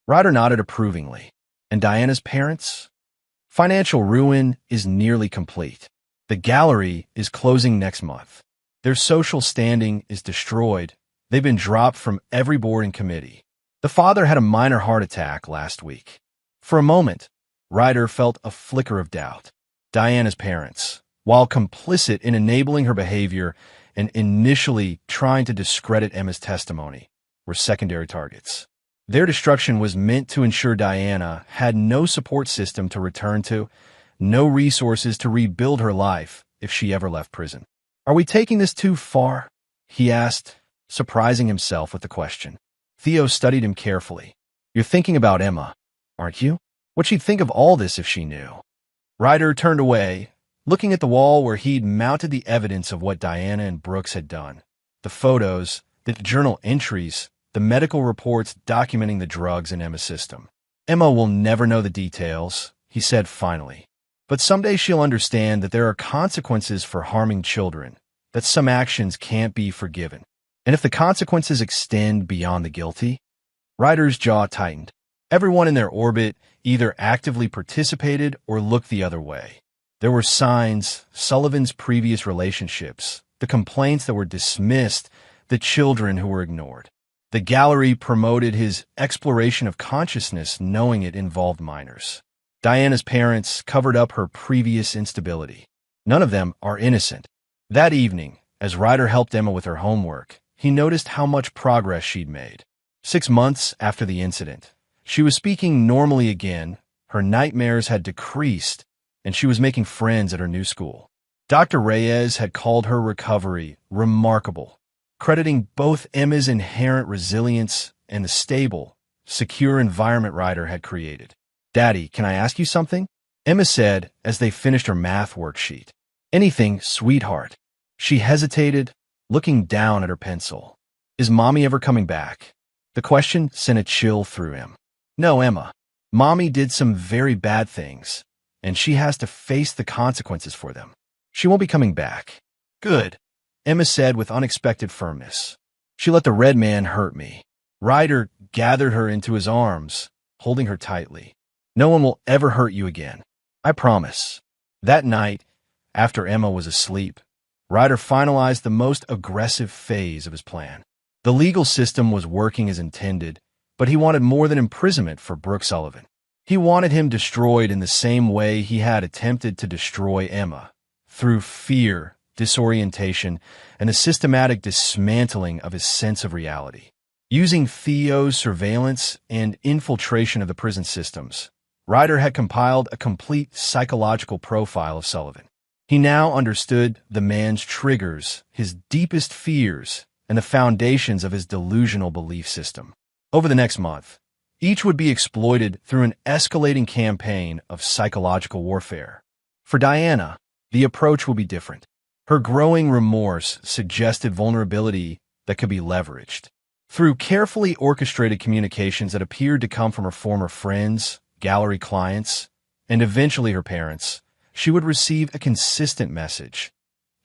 Ryder nodded approvingly. "And Diana's parents?" "Financial ruin is nearly complete. The gallery is closing next month. Their social standing is destroyed. They've been dropped from every board and committee. The father had a minor heart attack last week." For a moment, Ryder felt a flicker of doubt. Diana's parents, while complicit in enabling her behavior and initially trying to discredit Emma's testimony, were secondary targets. Their destruction was meant to ensure Diana had no support system to return to, no resources to rebuild her life if she ever left prison. "Are we taking this too far?" he asked, surprising himself with the question. Theo studied him carefully. "You're thinking about Emma, aren't you? What'd she think of all this if she knew?" Ryder turned away, looking at the wall where he'd mounted the evidence of what Diana and Brooks had done. The photos, the journal entries, the medical reports documenting the drugs in Emma's system. "Emma will never know the details," he said finally. "But someday she'll understand that there are consequences for harming children, that some actions can't be forgiven. And if the consequences extend beyond the guilty." Ryder's jaw tightened. Everyone in their orbit either actively participated or looked the other way. There were signs, Sullivan's previous relationships, the complaints that were dismissed, the children who were ignored. The gallery promoted his exploration of consciousness, knowing it involved minors. Diana's parents covered up her previous instability. None of them are innocent. That evening, as Ryder helped Emma with her homework, he noticed how much progress she'd made. 6 months after the incident, she was speaking normally again, her nightmares had decreased, and she was making friends at her new school. Dr. Reyes had called her recovery remarkable, crediting both Emma's inherent resilience and the stable, secure environment Ryder had created. "Daddy, can I ask you something?" Emma said as they finished her math worksheet. "Anything, sweetheart." She hesitated, looking down at her pencil. Is Mommy ever coming back? The question sent a chill through him. No, Emma. Mommy did some very bad things, and she has to face the consequences for them. She won't be coming back. Good, Emma said with unexpected firmness. She let the red man hurt me. Ryder gathered her into his arms, holding her tightly. No one will ever hurt you again. I promise. That night, after Emma was asleep, Ryder finalized the most aggressive phase of his plan. The legal system was working as intended, but he wanted more than imprisonment for Brooke Sullivan. He wanted him destroyed in the same way he had attempted to destroy Emma, through fear, disorientation, and a systematic dismantling of his sense of reality. Using Theo's surveillance and infiltration of the prison systems, Ryder had compiled a complete psychological profile of Sullivan. He now understood the man's triggers, his deepest fears, and the foundations of his delusional belief system. Over the next month, each would be exploited through an escalating campaign of psychological warfare. For Diana, the approach will be different. Her growing remorse suggested vulnerability that could be leveraged. Through carefully orchestrated communications that appeared to come from her former friends, gallery clients, and eventually her parents, she would receive a consistent message.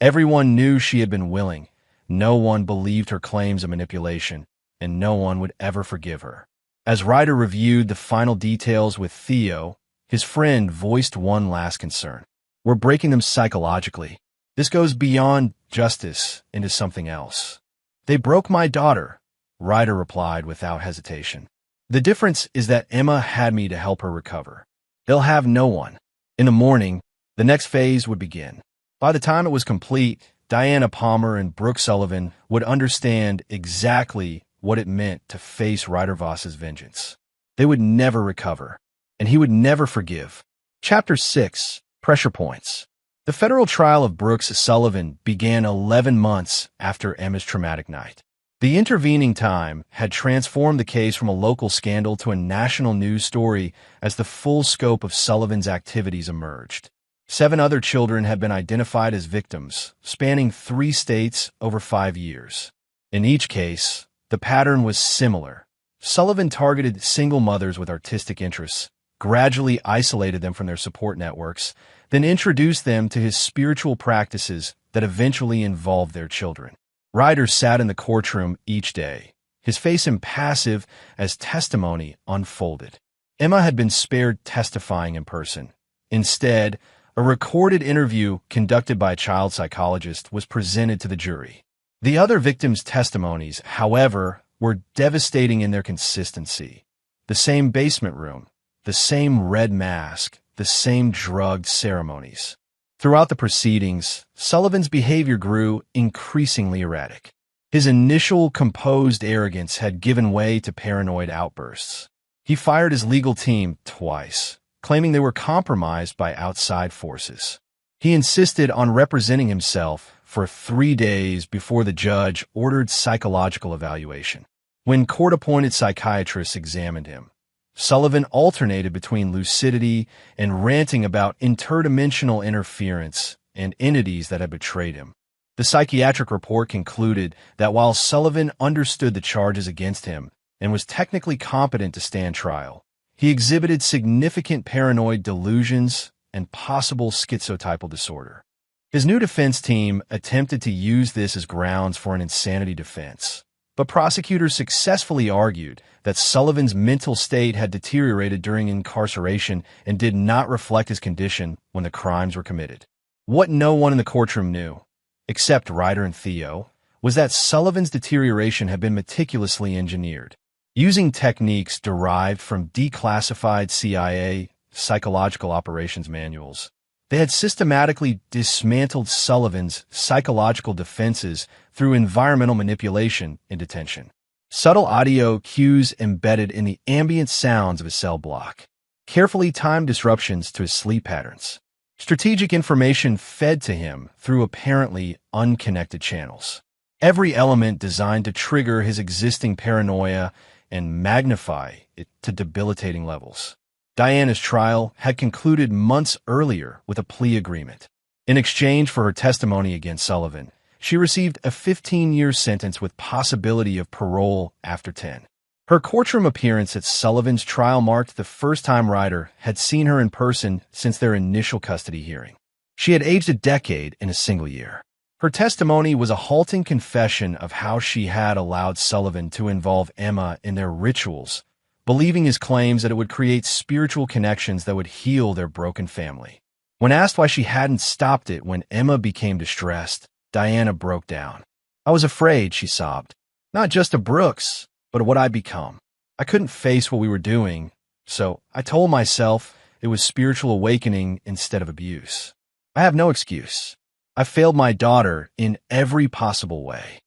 Everyone knew she had been willing. No one believed her claims of manipulation, and no one would ever forgive her. As Ryder reviewed the final details with Theo, his friend voiced one last concern. We're breaking them psychologically. This goes beyond justice into something else. They broke my daughter, Ryder replied without hesitation. The difference is that Emma had me to help her recover. They'll have no one. In the morning, the next phase would begin. By the time it was complete, Diana Palmer and Brooke Sullivan would understand exactly what it meant to face Ryder Voss's vengeance. They would never recover, and he would never forgive. Chapter 6. Pressure Points. The federal trial of Brooks Sullivan began 11 months after Emma's traumatic night. The intervening time had transformed the case from a local scandal to a national news story as the full scope of Sullivan's activities emerged. 7 other children had been identified as victims, spanning 3 states over 5 years. In each case, the pattern was similar. Sullivan targeted single mothers with artistic interests, gradually isolated them from their support networks, then introduced them to his spiritual practices that eventually involved their children. Ryder sat in the courtroom each day, his face impassive as testimony unfolded. Emma had been spared testifying in person. Instead, a recorded interview conducted by a child psychologist was presented to the jury. The other victims' testimonies, however, were devastating in their consistency. The same basement room, the same red mask, the same drugged ceremonies. Throughout the proceedings, Sullivan's behavior grew increasingly erratic. His initial composed arrogance had given way to paranoid outbursts. He fired his legal team twice, claiming they were compromised by outside forces. He insisted on representing himself for 3 days before the judge ordered psychological evaluation. When court-appointed psychiatrists examined him, Sullivan alternated between lucidity and ranting about interdimensional interference and entities that had betrayed him. The psychiatric report concluded that while Sullivan understood the charges against him and was technically competent to stand trial, he exhibited significant paranoid delusions and possible schizotypal disorder. His new defense team attempted to use this as grounds for an insanity defense, but prosecutors successfully argued that Sullivan's mental state had deteriorated during incarceration and did not reflect his condition when the crimes were committed. What no one in the courtroom knew, except Ryder and Theo, was that Sullivan's deterioration had been meticulously engineered. Using techniques derived from declassified CIA psychological operations manuals, they had systematically dismantled Sullivan's psychological defenses through environmental manipulation in detention. Subtle audio cues embedded in the ambient sounds of his cell block, carefully timed disruptions to his sleep patterns, strategic information fed to him through apparently unconnected channels. Every element designed to trigger his existing paranoia and magnify it to debilitating levels. Diana's trial had concluded months earlier with a plea agreement. In exchange for her testimony against Sullivan, She received a 15-year sentence with possibility of parole after 10. Her courtroom appearance at Sullivan's trial marked the first time Ryder had seen her in person since their initial custody hearing. She had aged a decade in a single year. Her testimony was a halting confession of how she had allowed Sullivan to involve Emma in their rituals, believing his claims that it would create spiritual connections that would heal their broken family. When asked why she hadn't stopped it when Emma became distressed, Diana broke down. "I was afraid," she sobbed. "Not just of Brooks, but of what I'd become. I couldn't face what we were doing, so I told myself it was spiritual awakening instead of abuse. I have no excuse. I failed my daughter in every possible way."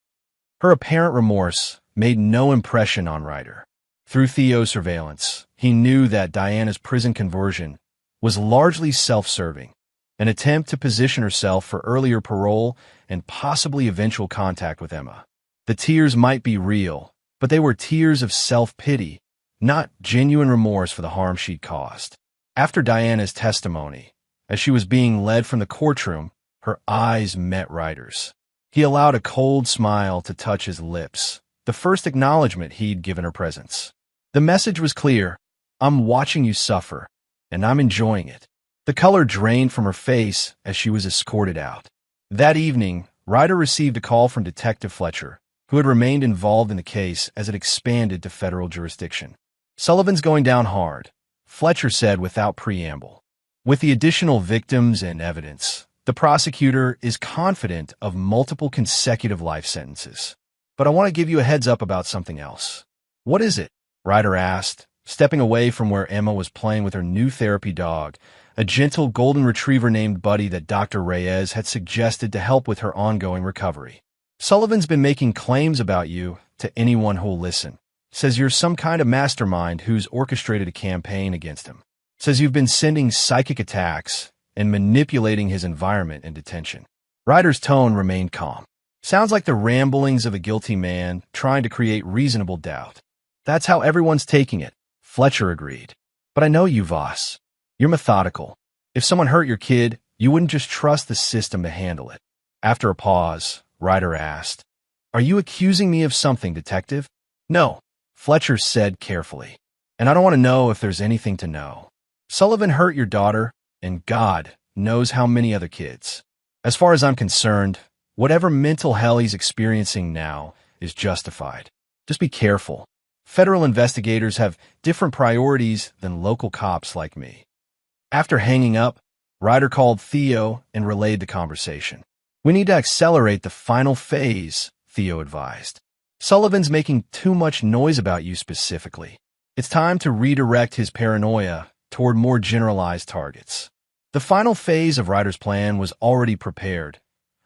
Her apparent remorse made no impression on Ryder. Through Theo's surveillance, he knew that Diana's prison conversion was largely self-serving, an attempt to position herself for earlier parole and possibly eventual contact with Emma. The tears might be real, but they were tears of self-pity, not genuine remorse for the harm she'd caused. After Diana's testimony, as she was being led from the courtroom, her eyes met Ryder's. He allowed a cold smile to touch his lips, the first acknowledgement he'd given her presence. The message was clear: "I'm watching you suffer, and I'm enjoying it." The color drained from her face as she was escorted out. That evening, Ryder received a call from Detective Fletcher, who had remained involved in the case as it expanded to federal jurisdiction. "Sullivan's going down hard," Fletcher said without preamble. "With the additional victims and evidence, the prosecutor is confident of multiple consecutive life sentences. But I want to give you a heads up about something else." "What is it?" Ryder asked, stepping away from where Emma was playing with her new therapy dog, a gentle golden retriever named Buddy that Dr. Reyes had suggested to help with her ongoing recovery. "Sullivan's been making claims about you to anyone who'll listen. Says you're some kind of mastermind who's orchestrated a campaign against him. Says you've been sending psychic attacks and manipulating his environment in detention." Ryder's tone remained calm. "Sounds like the ramblings of a guilty man trying to create reasonable doubt." "That's how everyone's taking it," Fletcher agreed. "But I know you, Voss. You're methodical. If someone hurt your kid, you wouldn't just trust the system to handle it." After a pause, Ryder asked, "Are you accusing me of something, Detective?" "No," Fletcher said carefully. "And I don't want to know if there's anything to know. Sullivan hurt your daughter, and God knows how many other kids. As far as I'm concerned, whatever mental hell he's experiencing now is justified. Just be careful. Federal investigators have different priorities than local cops like me." After hanging up, Ryder called Theo and relayed the conversation. "We need to accelerate the final phase," Theo advised. "Sullivan's making too much noise about you specifically. It's time to redirect his paranoia toward more generalized targets." The final phase of Ryder's plan was already prepared,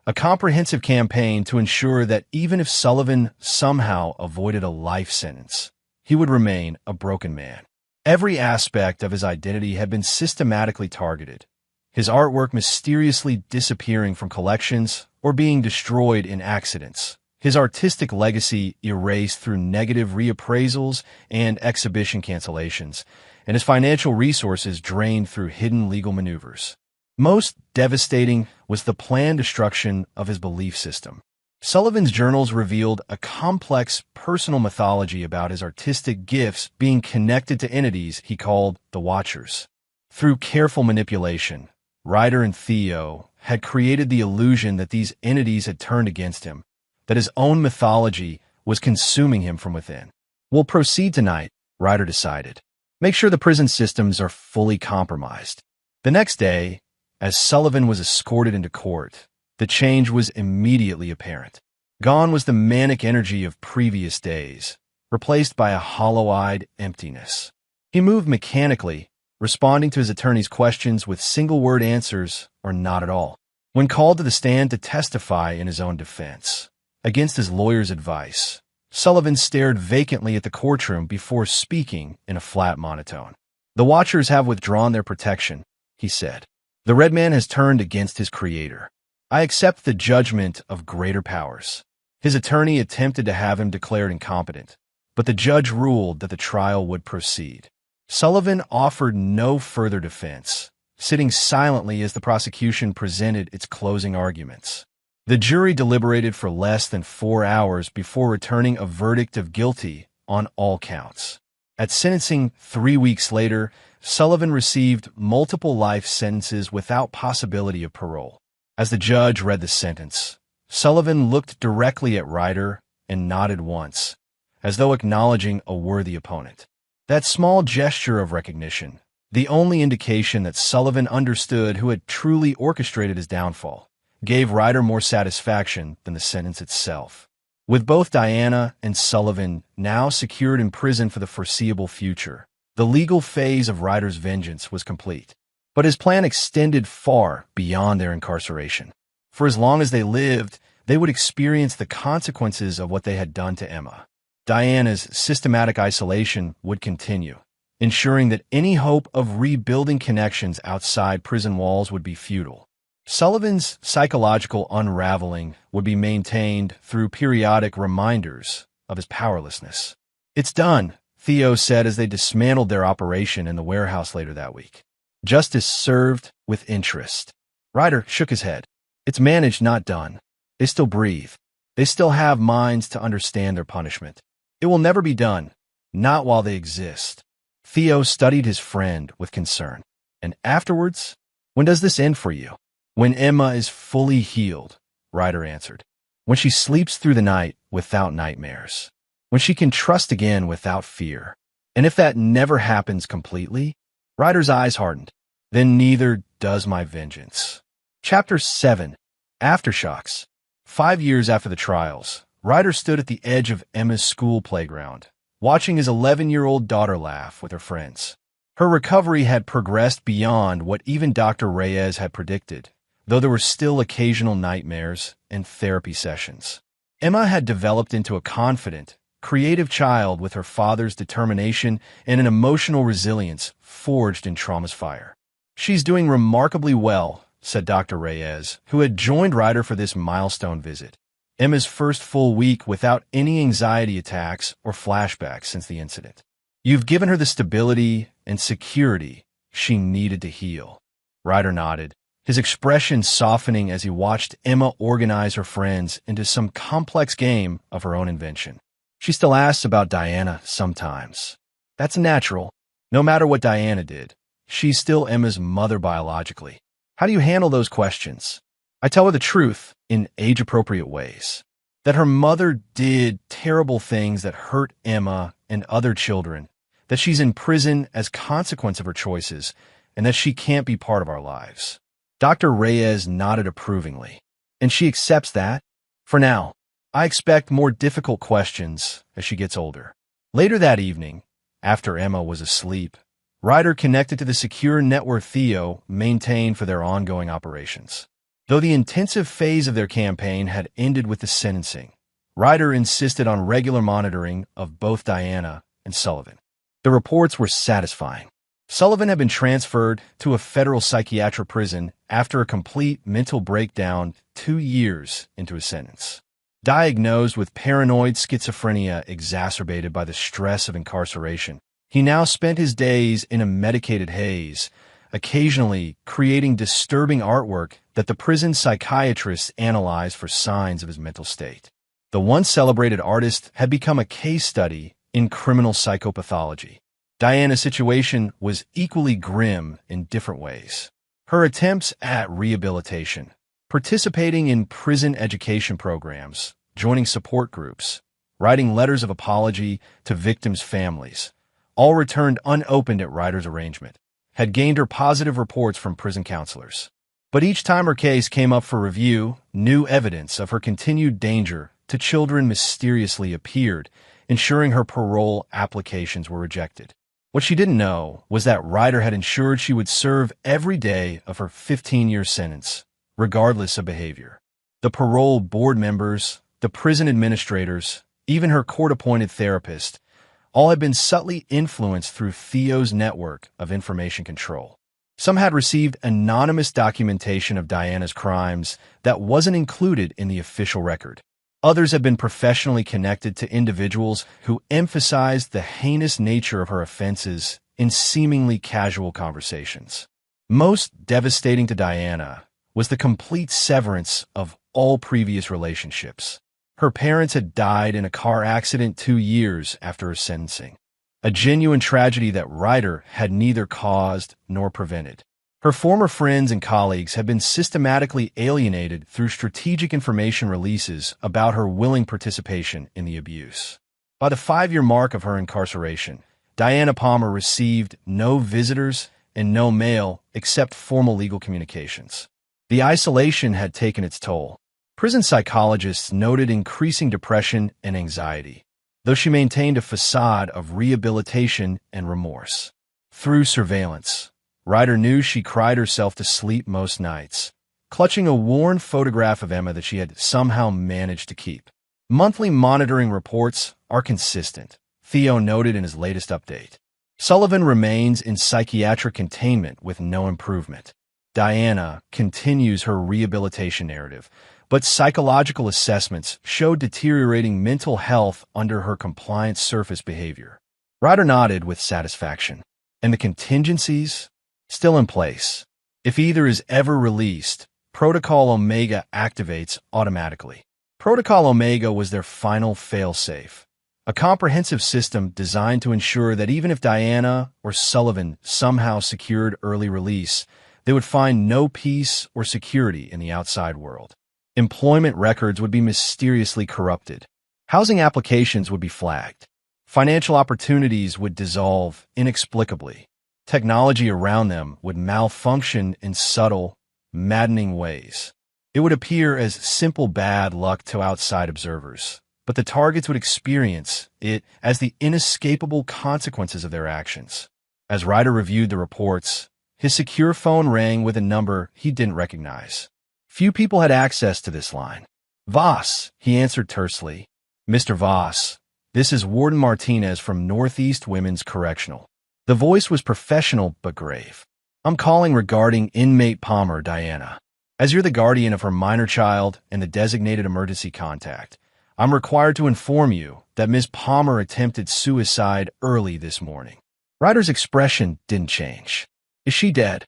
a comprehensive campaign to ensure that even if Sullivan somehow avoided a life sentence, he would remain a broken man. Every aspect of his identity had been systematically targeted, his artwork mysteriously disappearing from collections or being destroyed in accidents, his artistic legacy erased through negative reappraisals and exhibition cancellations, and his financial resources drained through hidden legal maneuvers. Most devastating was the planned destruction of his belief system. Sullivan's journals revealed a complex personal mythology about his artistic gifts being connected to entities he called the Watchers. Through careful manipulation, Ryder and Theo had created the illusion that these entities had turned against him, that his own mythology was consuming him from within. "We'll proceed tonight," Ryder decided. "Make sure the prison systems are fully compromised." The next day, as Sullivan was escorted into court, the change was immediately apparent. Gone was the manic energy of previous days, replaced by a hollow-eyed emptiness. He moved mechanically, responding to his attorney's questions with single-word answers or not at all. When called to the stand to testify in his own defense, against his lawyer's advice, Sullivan stared vacantly at the courtroom before speaking in a flat monotone. "The Watchers have withdrawn their protection," he said. "The Red Man has turned against his creator. I accept the judgment of greater powers." His attorney attempted to have him declared incompetent, but the judge ruled that the trial would proceed. Sullivan offered no further defense, sitting silently as the prosecution presented its closing arguments. The jury deliberated for less than 4 hours before returning a verdict of guilty on all counts. At sentencing 3 weeks later, Sullivan received multiple life sentences without possibility of parole. As the judge read the sentence, Sullivan looked directly at Ryder and nodded once, as though acknowledging a worthy opponent. That small gesture of recognition, the only indication that Sullivan understood who had truly orchestrated his downfall, gave Ryder more satisfaction than the sentence itself. With both Diana and Sullivan now secured in prison for the foreseeable future, the legal phase of Ryder's vengeance was complete. But his plan extended far beyond their incarceration. For as long as they lived, they would experience the consequences of what they had done to Emma. Diana's systematic isolation would continue, ensuring that any hope of rebuilding connections outside prison walls would be futile. Sullivan's psychological unraveling would be maintained through periodic reminders of his powerlessness. "It's done," Theo said as they dismantled their operation in the warehouse later that week. Justice served with interest. Ryder shook his head. "It's managed, not done. They still breathe. They still have minds to understand their punishment. It will never be done, not while they exist." Theo studied his friend with concern. "And afterwards? When does this end for you?" "When Emma is fully healed," Ryder answered. "When she sleeps through the night without nightmares. When she can trust again without fear. And if that never happens completely," Ryder's eyes hardened, "then neither does my vengeance." Chapter 7. Aftershocks. 5 years after the trials, Ryder stood at the edge of Emma's school playground, watching his 11-year-old daughter laugh with her friends. Her recovery had progressed beyond what even Dr. Reyes had predicted, though there were still occasional nightmares and therapy sessions. Emma had developed into a confident, creative child with her father's determination and an emotional resilience forged in trauma's fire. "She's doing remarkably well," said Dr. Reyes, who had joined Ryder for this milestone visit. Emma's first full week without any anxiety attacks or flashbacks since the incident. "You've given her the stability and security she needed to heal." Ryder nodded, his expression softening as he watched Emma organize her friends into some complex game of her own invention. "She still asks about Diana sometimes. That's natural. No matter what Diana did, she's still Emma's mother biologically. How do you handle those questions?" "I tell her the truth in age-appropriate ways. That her mother did terrible things that hurt Emma and other children, that she's in prison as consequence of her choices, and that she can't be part of our lives." Dr. Reyes nodded approvingly. "And she accepts that?" "For now. I expect more difficult questions as she gets older." Later that evening, after Emma was asleep, Ryder connected to the secure network Theo maintained for their ongoing operations. Though the intensive phase of their campaign had ended with the sentencing, Ryder insisted on regular monitoring of both Diana and Sullivan. The reports were satisfying. Sullivan had been transferred to a federal psychiatric prison after a complete mental breakdown 2 years into his sentence. Diagnosed with paranoid schizophrenia exacerbated by the stress of incarceration, he now spent his days in a medicated haze, occasionally creating disturbing artwork that the prison psychiatrists analyzed for signs of his mental state. The once celebrated artist had become a case study in criminal psychopathology. Diana's situation was equally grim in different ways. Her attempts at rehabilitation, participating in prison education programs, joining support groups, writing letters of apology to victims' families, all returned unopened at Ryder's arrangement, had gained her positive reports from prison counselors. But each time her case came up for review, new evidence of her continued danger to children mysteriously appeared, ensuring her parole applications were rejected. What she didn't know was that Ryder had ensured she would serve every day of her 15-year sentence, regardless of behavior. The parole board members, the prison administrators, even her court-appointed therapist, all had been subtly influenced through Theo's network of information control. Some had received anonymous documentation of Diana's crimes that wasn't included in the official record. Others had been professionally connected to individuals who emphasized the heinous nature of her offenses in seemingly casual conversations. Most devastating to Diana was the complete severance of all previous relationships. Her parents had died in a car accident 2 years after her sentencing, a genuine tragedy that Ryder had neither caused nor prevented. Her former friends and colleagues had been systematically alienated through strategic information releases about her willing participation in the abuse. By the 5-year mark of her incarceration, Diana Palmer received no visitors and no mail except formal legal communications. The isolation had taken its toll. Prison psychologists noted increasing depression and anxiety, though she maintained a facade of rehabilitation and remorse. Through surveillance, Ryder knew she cried herself to sleep most nights, clutching a worn photograph of Emma that she had somehow managed to keep. Monthly monitoring reports are consistent, Theo noted in his latest update. Sullivan remains in psychiatric containment with no improvement. Diana continues her rehabilitation narrative, but psychological assessments show deteriorating mental health under her compliant surface behavior. Ryder nodded with satisfaction. And the contingencies? Still in place. If either is ever released, Protocol Omega activates automatically. Protocol Omega was their final fail-safe, a comprehensive system designed to ensure that even if Diana or Sullivan somehow secured early release, they would find no peace or security in the outside world. Employment records would be mysteriously corrupted. Housing applications would be flagged. Financial opportunities would dissolve inexplicably. Technology around them would malfunction in subtle, maddening ways. It would appear as simple bad luck to outside observers, but the targets would experience it as the inescapable consequences of their actions. As Ryder reviewed the reports, his secure phone rang with a number he didn't recognize. Few people had access to this line. "Voss," he answered tersely. "Mr. Voss, this is Warden Martinez from Northeast Women's Correctional." The voice was professional but grave. "I'm calling regarding inmate Palmer, Diana. As you're the guardian of her minor child and the designated emergency contact, I'm required to inform you that Ms. Palmer attempted suicide early this morning." Ryder's expression didn't change. "Is she dead?"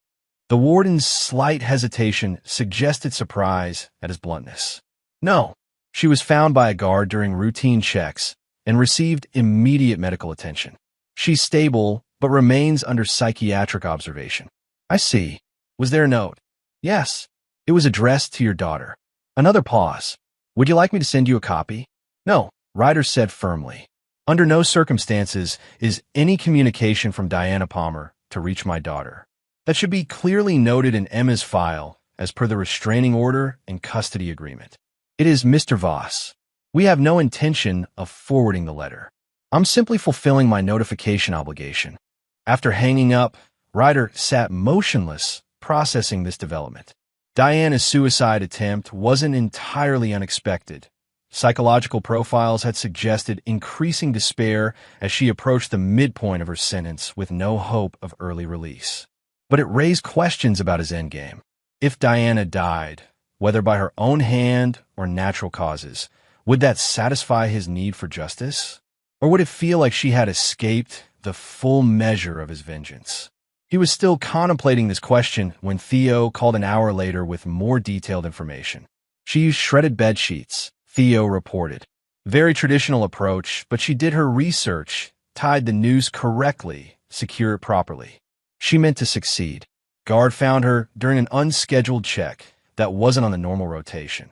The warden's slight hesitation suggested surprise at his bluntness. "No. She was found by a guard during routine checks and received immediate medical attention. She's stable, but remains under psychiatric observation." "I see. Was there a note?" "Yes. It was addressed to your daughter." Another pause. "Would you like me to send you a copy?" "No," Ryder said firmly. "Under no circumstances is any communication from Diana Palmer to reach my daughter. That should be clearly noted in Emma's file as per the restraining order and custody agreement. It is Mr. Voss. We have no intention of forwarding the letter. I'm simply fulfilling my notification obligation." After hanging up, Ryder sat motionless, processing this development. Diana's suicide attempt wasn't entirely unexpected. Psychological profiles had suggested increasing despair as she approached the midpoint of her sentence with no hope of early release. But it raised questions about his endgame. If Diana died, whether by her own hand or natural causes, would that satisfy his need for justice? Or would it feel like she had escaped the full measure of his vengeance? He was still contemplating this question when Theo called an hour later with more detailed information. "She used shredded bed sheets," Theo reported. "Very traditional approach, but she did her research, tied the noose correctly, secured it properly. She meant to succeed. Guard found her during an unscheduled check that wasn't on the normal rotation."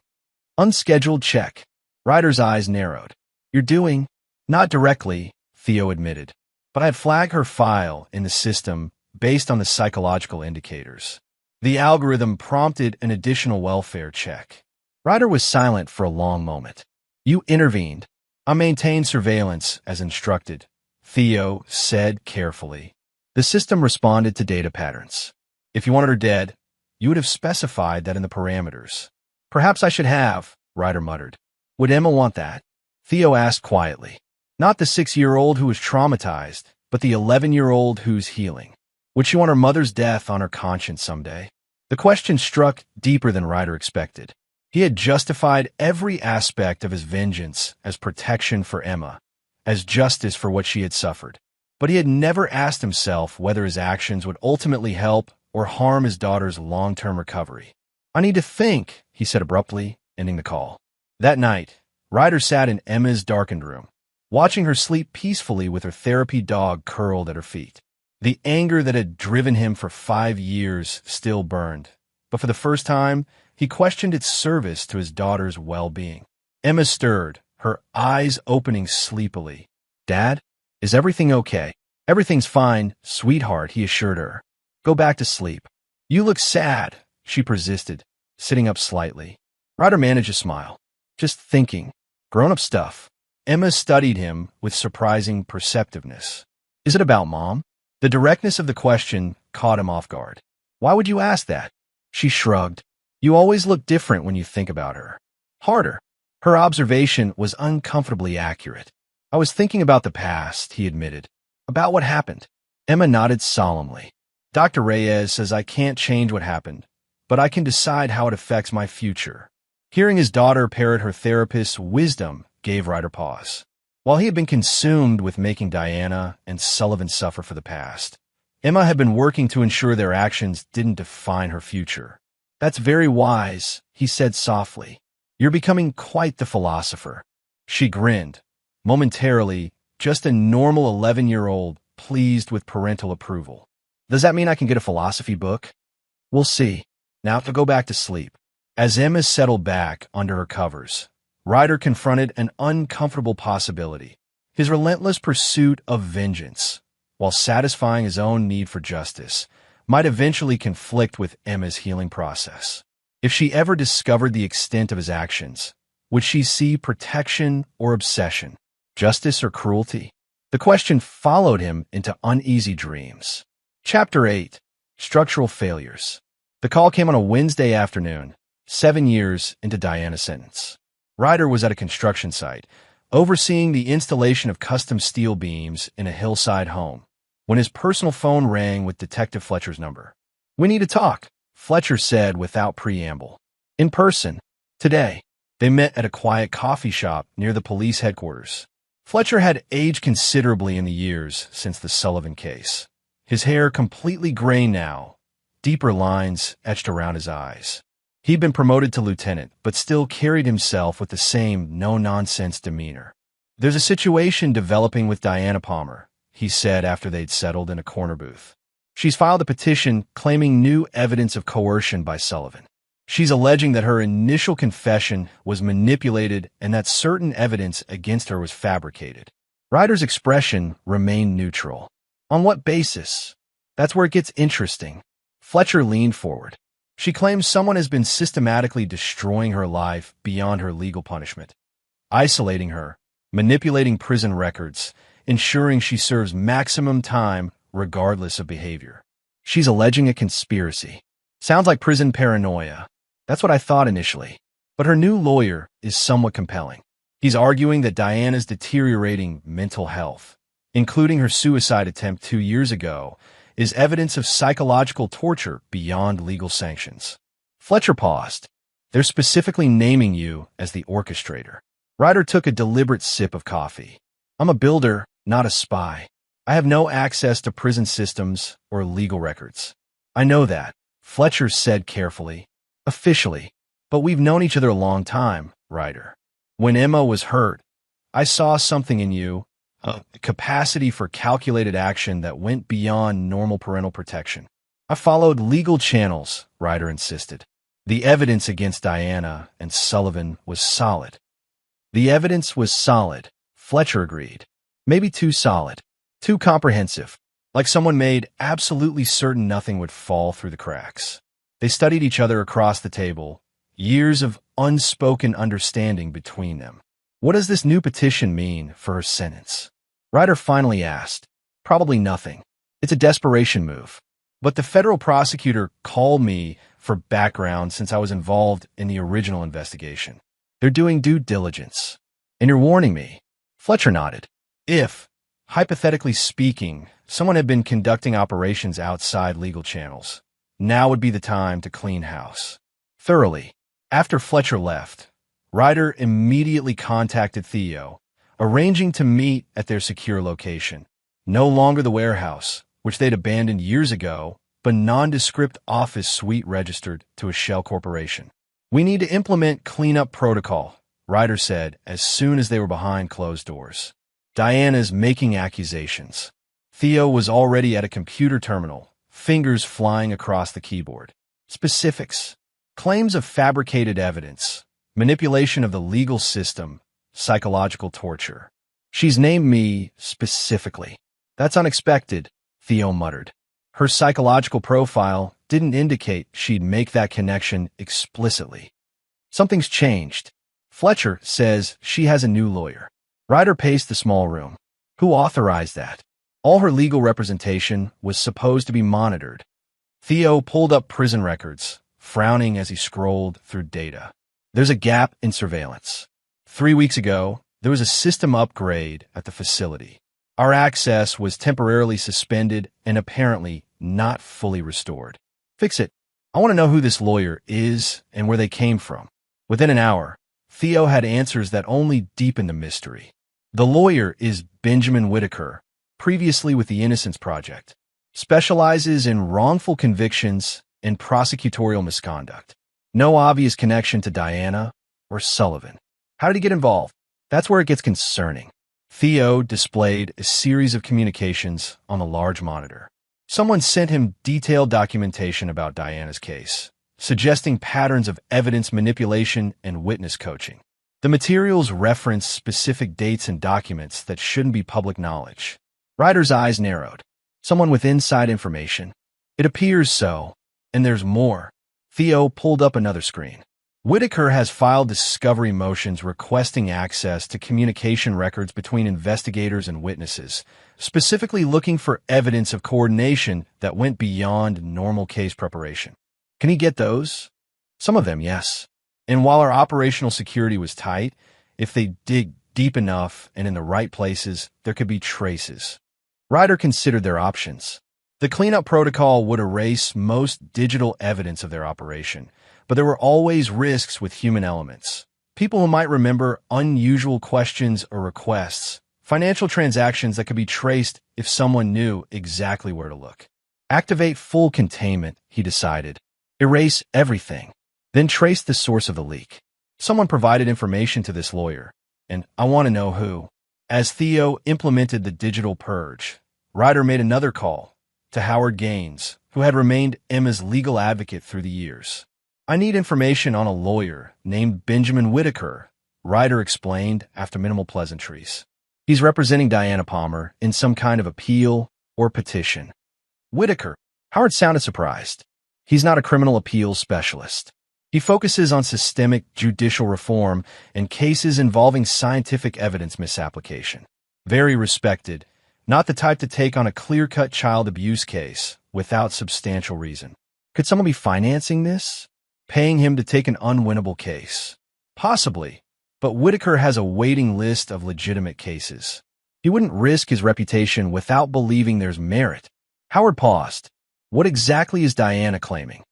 "Unscheduled check." Ryder's eyes narrowed. "You're doing—" "Not directly," Theo admitted, "but I'd flag her file in the system based on the psychological indicators. The algorithm prompted an additional welfare check." Ryder was silent for a long moment. "You intervened. I maintained surveillance as instructed," Theo said carefully. "The system responded to data patterns. If you wanted her dead, you would have specified that in the parameters." "Perhaps I should have," Ryder muttered. "Would Emma want that?" Theo asked quietly. "Not the 6-year-old who was traumatized, but the 11-year-old who's healing. Would she want her mother's death on her conscience someday?" The question struck deeper than Ryder expected. He had justified every aspect of his vengeance as protection for Emma, as justice for what she had suffered. But he had never asked himself whether his actions would ultimately help or harm his daughter's long-term recovery. "I need to think," he said abruptly. ending the call. That night, Ryder sat in Emma's darkened room, watching her sleep peacefully with her therapy dog curled at her feet. The anger that had driven him for 5 years still burned, but for the first time, he questioned its service to his daughter's well-being. Emma stirred, her eyes opening sleepily. "Dad, is everything okay?" "Everything's fine, sweetheart," he assured her. "Go back to sleep." "You look sad," she persisted, sitting up slightly. Ryder managed a smile. "Just thinking. Grown-up stuff." Emma studied him with surprising perceptiveness. "Is it about Mom?" The directness of the question caught him off guard. "Why would you ask that?" She shrugged. "You always look different when you think about her." Harder. Her observation was uncomfortably accurate. "I was thinking about the past," he admitted. "About what happened." Emma nodded solemnly. "Dr. Reyes says I can't change what happened, but I can decide how it affects my future." Hearing his daughter parrot her therapist's wisdom gave Ryder pause. While he had been consumed with making Diana and Sullivan suffer for the past, Emma had been working to ensure their actions didn't define her future. "That's very wise," he said softly. "You're becoming quite the philosopher." She grinned. Momentarily, just a normal 11-year-old, pleased with parental approval. "Does that mean I can get a philosophy book?" "We'll see. Now to go back to sleep." As Emma settled back under her covers, Ryder confronted an uncomfortable possibility. His relentless pursuit of vengeance, while satisfying his own need for justice, might eventually conflict with Emma's healing process. If she ever discovered the extent of his actions, would she see protection or obsession, justice or cruelty? The question followed him into uneasy dreams. Chapter 8. Structural Failures. The call came on a Wednesday afternoon, 7 years into Diana's sentence. Ryder was at a construction site, overseeing the installation of custom steel beams in a hillside home, when his personal phone rang with Detective Fletcher's number. "We need to talk," Fletcher said without preamble. "In person. Today." They met at a quiet coffee shop near the police headquarters. Fletcher had aged considerably in the years since the Sullivan case. His hair completely gray now, deeper lines etched around his eyes. He'd been promoted to lieutenant, but still carried himself with the same no-nonsense demeanor. "There's a situation developing with Diana Palmer," he said after they'd settled in a corner booth. "She's filed a petition claiming new evidence of coercion by Sullivan. She's alleging that her initial confession was manipulated and that certain evidence against her was fabricated." Ryder's expression remained neutral. "On what basis?" "That's where it gets interesting." Fletcher leaned forward. "She claims someone has been systematically destroying her life beyond her legal punishment, isolating her, manipulating prison records, ensuring she serves maximum time regardless of behavior. She's alleging a conspiracy. Sounds like prison paranoia. That's what I thought initially. But her new lawyer is somewhat compelling. He's arguing that Diana's deteriorating mental health, including her suicide attempt 2 years ago, is evidence of psychological torture beyond legal sanctions." Fletcher paused. "They're specifically naming you as the orchestrator." Ryder took a deliberate sip of coffee. "I'm a builder, not a spy. I have no access to prison systems or legal records." "I know that," Fletcher said carefully. "Officially. But we've known each other a long time, Ryder. When Emma was hurt, I saw something in you, a capacity for calculated action that went beyond normal parental protection." "I followed legal channels," Ryder insisted. "The evidence against Diana and Sullivan was solid." "The evidence was solid," Fletcher agreed. "Maybe too solid. Too comprehensive. Like someone made absolutely certain nothing would fall through the cracks." They studied each other across the table, years of unspoken understanding between them. "What does this new petition mean for her sentence?" Ryder finally asked. "Probably nothing. It's a desperation move. But the federal prosecutor called me for background since I was involved in the original investigation. They're doing due diligence. And you're warning me." Fletcher nodded. "If, hypothetically speaking, someone had been conducting operations outside legal channels, now would be the time to clean house. Thoroughly." After Fletcher left, Ryder immediately contacted Theo, arranging to meet at their secure location. No longer the warehouse, which they'd abandoned years ago, but nondescript office suite registered to a shell corporation. We need to implement cleanup protocol, Ryder said as soon as they were behind closed doors. Diana's making accusations. Theo was already at a computer terminal, fingers flying across the keyboard. Specifics. Claims of fabricated evidence, manipulation of the legal system, psychological torture. She's named me specifically. That's unexpected, Theo muttered. Her psychological profile didn't indicate she'd make that connection explicitly. Something's changed. Fletcher says she has a new lawyer. Ryder paced the small room. Who authorized that? All her legal representation was supposed to be monitored. Theo pulled up prison records, frowning as he scrolled through data. There's a gap in surveillance. 3 weeks ago, there was a system upgrade at the facility. Our access was temporarily suspended and apparently not fully restored. Fix it. I want to know who this lawyer is and where they came from. Within an hour, Theo had answers that only deepened the mystery. The lawyer is Benjamin Whitaker, previously with the Innocence Project. Specializes in wrongful convictions and prosecutorial misconduct. No obvious connection to Diana or Sullivan. How did he get involved? That's where it gets concerning. Theo displayed a series of communications on a large monitor. Someone sent him detailed documentation about Diana's case, suggesting patterns of evidence manipulation and witness coaching. The materials reference specific dates and documents that shouldn't be public knowledge. Ryder's eyes narrowed. Someone with inside information. It appears so, and there's more. Theo pulled up another screen. Whitaker has filed discovery motions requesting access to communication records between investigators and witnesses, specifically looking for evidence of coordination that went beyond normal case preparation. Can he get those? Some of them, yes. And while our operational security was tight, if they dig deep enough and in the right places, there could be traces. Ryder considered their options. The cleanup protocol would erase most digital evidence of their operation, but there were always risks with human elements. People who might remember unusual questions or requests, financial transactions that could be traced if someone knew exactly where to look. Activate full containment, he decided. Erase everything, then trace the source of the leak. Someone provided information to this lawyer, and I want to know who. As Theo implemented the digital purge, Ryder made another call to Howard Gaines, who had remained Emma's legal advocate through the years. I need information on a lawyer named Benjamin Whitaker, Ryder explained after minimal pleasantries. He's representing Diana Palmer in some kind of appeal or petition. Whitaker. Howard sounded surprised. He's not a criminal appeals specialist. He focuses on systemic judicial reform and cases involving scientific evidence misapplication. Very respected, not the type to take on a clear-cut child abuse case without substantial reason. Could someone be financing this? Paying him to take an unwinnable case? Possibly, but Whitaker has a waiting list of legitimate cases. He wouldn't risk his reputation without believing there's merit. Howard paused. What exactly is Diana claiming?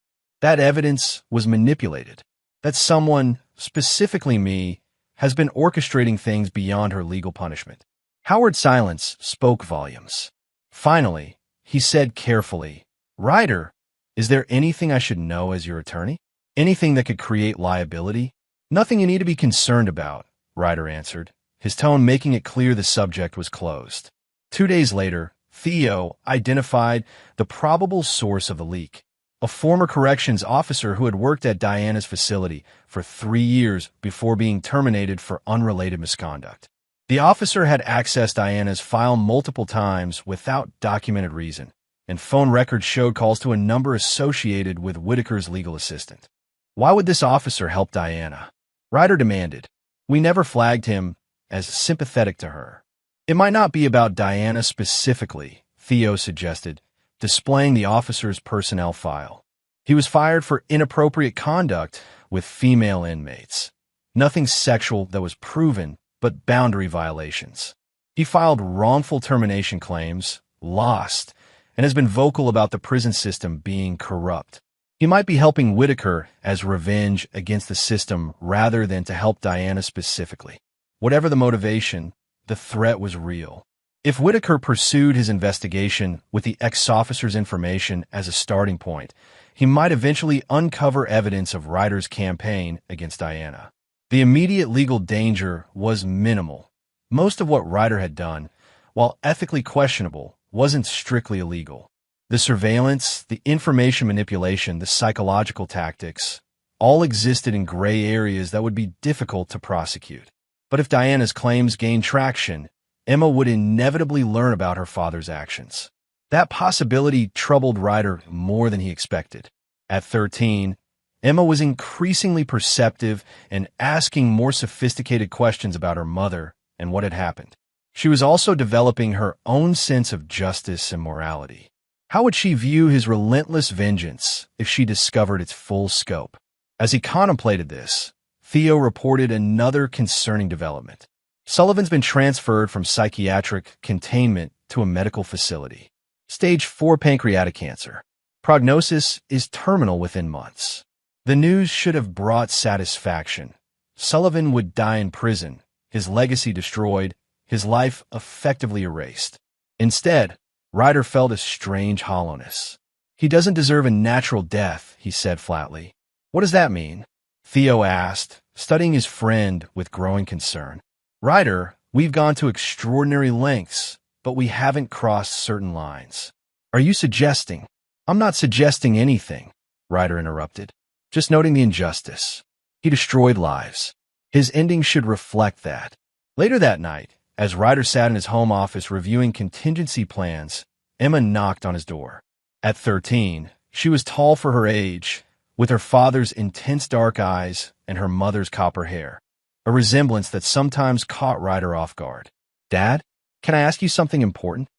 That evidence was manipulated. That someone, specifically me, has been orchestrating things beyond her legal punishment. Howard's silence spoke volumes. Finally, he said carefully, Ryder, is there anything I should know as your attorney? Anything that could create liability? Nothing you need to be concerned about, Ryder answered, his tone making it clear the subject was closed. 2 days later, Theo identified the probable source of the leak, a former corrections officer who had worked at Diana's facility for 3 years before being terminated for unrelated misconduct. The officer had accessed Diana's file multiple times without documented reason, and phone records showed calls to a number associated with Whitaker's legal assistant. Why would this officer help Diana? Ryder demanded. We never flagged him as sympathetic to her. It might not be about Diana specifically, Theo suggested, displaying the officer's personnel file. He was fired for inappropriate conduct with female inmates. Nothing sexual that was proven, but boundary violations. He filed wrongful termination claims, lost, and has been vocal about the prison system being corrupt. He might be helping Whitaker as revenge against the system rather than to help Diana specifically. Whatever the motivation, the threat was real. If Whitaker pursued his investigation with the ex-officer's information as a starting point, he might eventually uncover evidence of Ryder's campaign against Diana. The immediate legal danger was minimal. Most of what Ryder had done, while ethically questionable, wasn't strictly illegal. The surveillance, the information manipulation, the psychological tactics, all existed in gray areas that would be difficult to prosecute. But if Diana's claims gained traction, Emma would inevitably learn about her father's actions. That possibility troubled Ryder more than he expected. At 13, Emma was increasingly perceptive and asking more sophisticated questions about her mother and what had happened. She was also developing her own sense of justice and morality. How would she view his relentless vengeance if she discovered its full scope? As he contemplated this, Theo reported another concerning development. Sullivan's been transferred from psychiatric containment to a medical facility. Stage 4 pancreatic cancer. Prognosis is terminal within months. The news should have brought satisfaction. Sullivan would die in prison, his legacy destroyed, his life effectively erased. Instead, Ryder felt a strange hollowness. He doesn't deserve a natural death, he said flatly. What does that mean? Theo asked, studying his friend with growing concern. Ryder, we've gone to extraordinary lengths, but we haven't crossed certain lines. Are you suggesting? I'm not suggesting anything, Ryder interrupted. Just noting the injustice. He destroyed lives. His ending should reflect that. Later that night, as Ryder sat in his home office reviewing contingency plans, Emma knocked on his door. At 13, she was tall for her age, with her father's intense dark eyes and her mother's copper hair, a resemblance that sometimes caught Ryder off guard. Dad, can I ask you something important?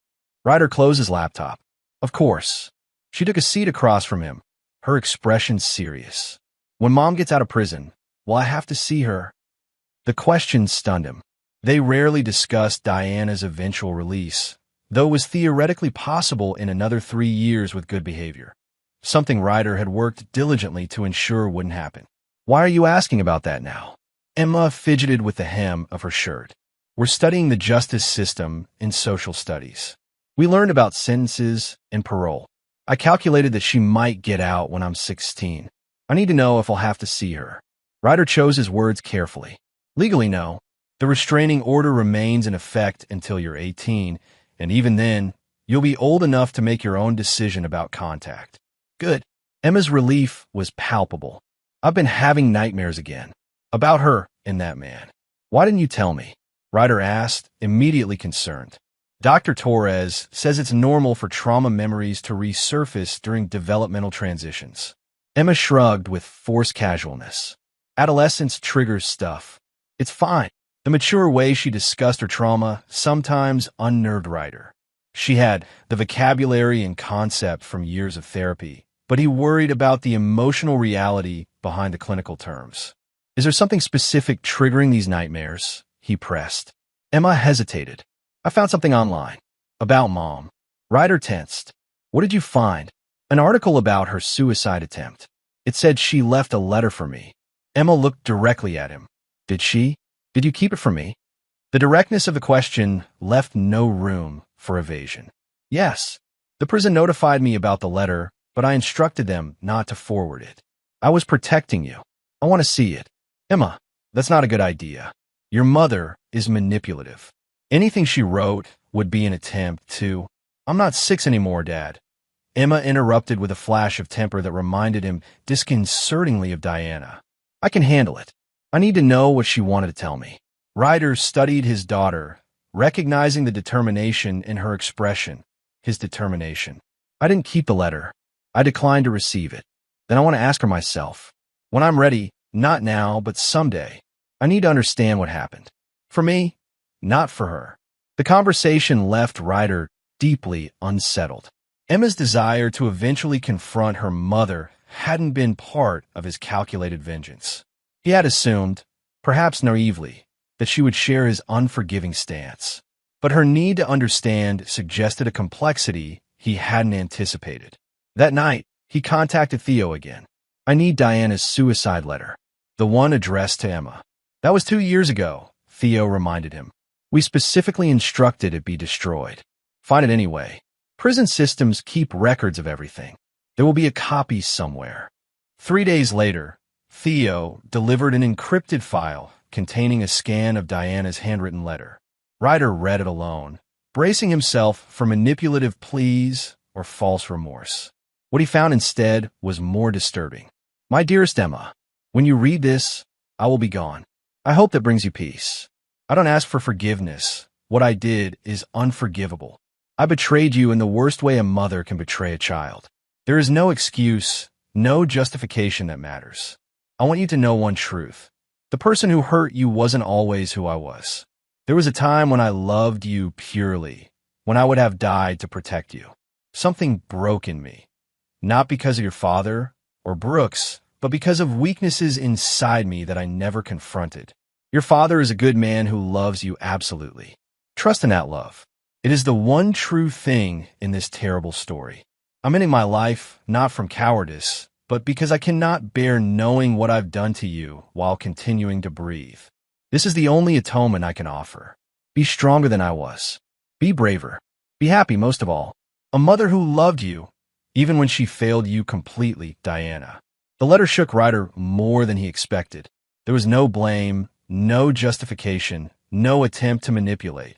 Ryder closed his laptop. Of course. She took a seat across from him, her expression serious. When Mom gets out of prison, will I have to see her? The question stunned him. They rarely discussed Diana's eventual release, though it was theoretically possible in another 3 years with good behavior. Something Ryder had worked diligently to ensure wouldn't happen. Why are you asking about that now? Emma fidgeted with the hem of her shirt. We're studying the justice system in social studies. We learned about sentences and parole. I calculated that she might get out when I'm 16. I need to know if I'll have to see her. Ryder chose his words carefully. Legally, no. The restraining order remains in effect until you're 18, and even then, you'll be old enough to make your own decision about contact. Good. Emma's relief was palpable. I've been having nightmares again. About her and that man. Why didn't you tell me? Ryder asked, immediately concerned. Dr. Torres says it's normal for trauma memories to resurface during developmental transitions. Emma shrugged with forced casualness. Adolescence triggers stuff. It's fine. The mature way she discussed her trauma sometimes unnerved Ryder. She had the vocabulary and concept from years of therapy, but he worried about the emotional reality behind the clinical terms. Is there something specific triggering these nightmares? He pressed. Emma hesitated. I found something online. About Mom. Ryder tensed. What did you find? An article about her suicide attempt. It said she left a letter for me. Emma looked directly at him. Did she? Did you keep it from me? The directness of the question left no room for evasion. Yes. The prison notified me about the letter, but I instructed them not to forward it. I was protecting you. I want to see it. Emma, that's not a good idea. Your mother is manipulative. Anything she wrote would be an attempt to... I'm not 6 anymore, Dad. Emma interrupted with a flash of temper that reminded him disconcertingly of Diana. I can handle it. I need to know what she wanted to tell me. Ryder studied his daughter, recognizing the determination in her expression. His determination. I didn't keep the letter. I declined to receive it. Then I want to ask her myself. When I'm ready, not now, but someday, I need to understand what happened. For me, not for her. The conversation left Ryder deeply unsettled. Emma's desire to eventually confront her mother hadn't been part of his calculated vengeance. He had assumed, perhaps naively, that she would share his unforgiving stance. But her need to understand suggested a complexity he hadn't anticipated. That night, he contacted Theo again. I need Diana's suicide letter, the one addressed to Emma. That was 2 years ago, Theo reminded him. We specifically instructed it be destroyed. Find it anyway. Prison systems keep records of everything. There will be a copy somewhere. 3 days later, Theo delivered an encrypted file containing a scan of Diana's handwritten letter. Ryder read it alone, bracing himself for manipulative pleas or false remorse. What he found instead was more disturbing. My dearest Emma, when you read this, I will be gone. I hope that brings you peace. I don't ask for forgiveness. What I did is unforgivable. I betrayed you in the worst way a mother can betray a child. There is no excuse, no justification that matters. I want you to know one truth. The person who hurt you wasn't always who I was. There was a time when I loved you purely, when I would have died to protect you. Something broke in me, not because of your father or Brooks, but because of weaknesses inside me that I never confronted. Your father is a good man who loves you absolutely. Trust in that love. It is the one true thing in this terrible story. I'm ending my life not from cowardice, but because I cannot bear knowing what I've done to you while continuing to breathe. This is the only atonement I can offer. Be stronger than I was. Be braver. Be happy most of all. A mother who loved you, even when she failed you completely, Diana. The letter shook Ryder more than he expected. There was no blame, no justification, no attempt to manipulate.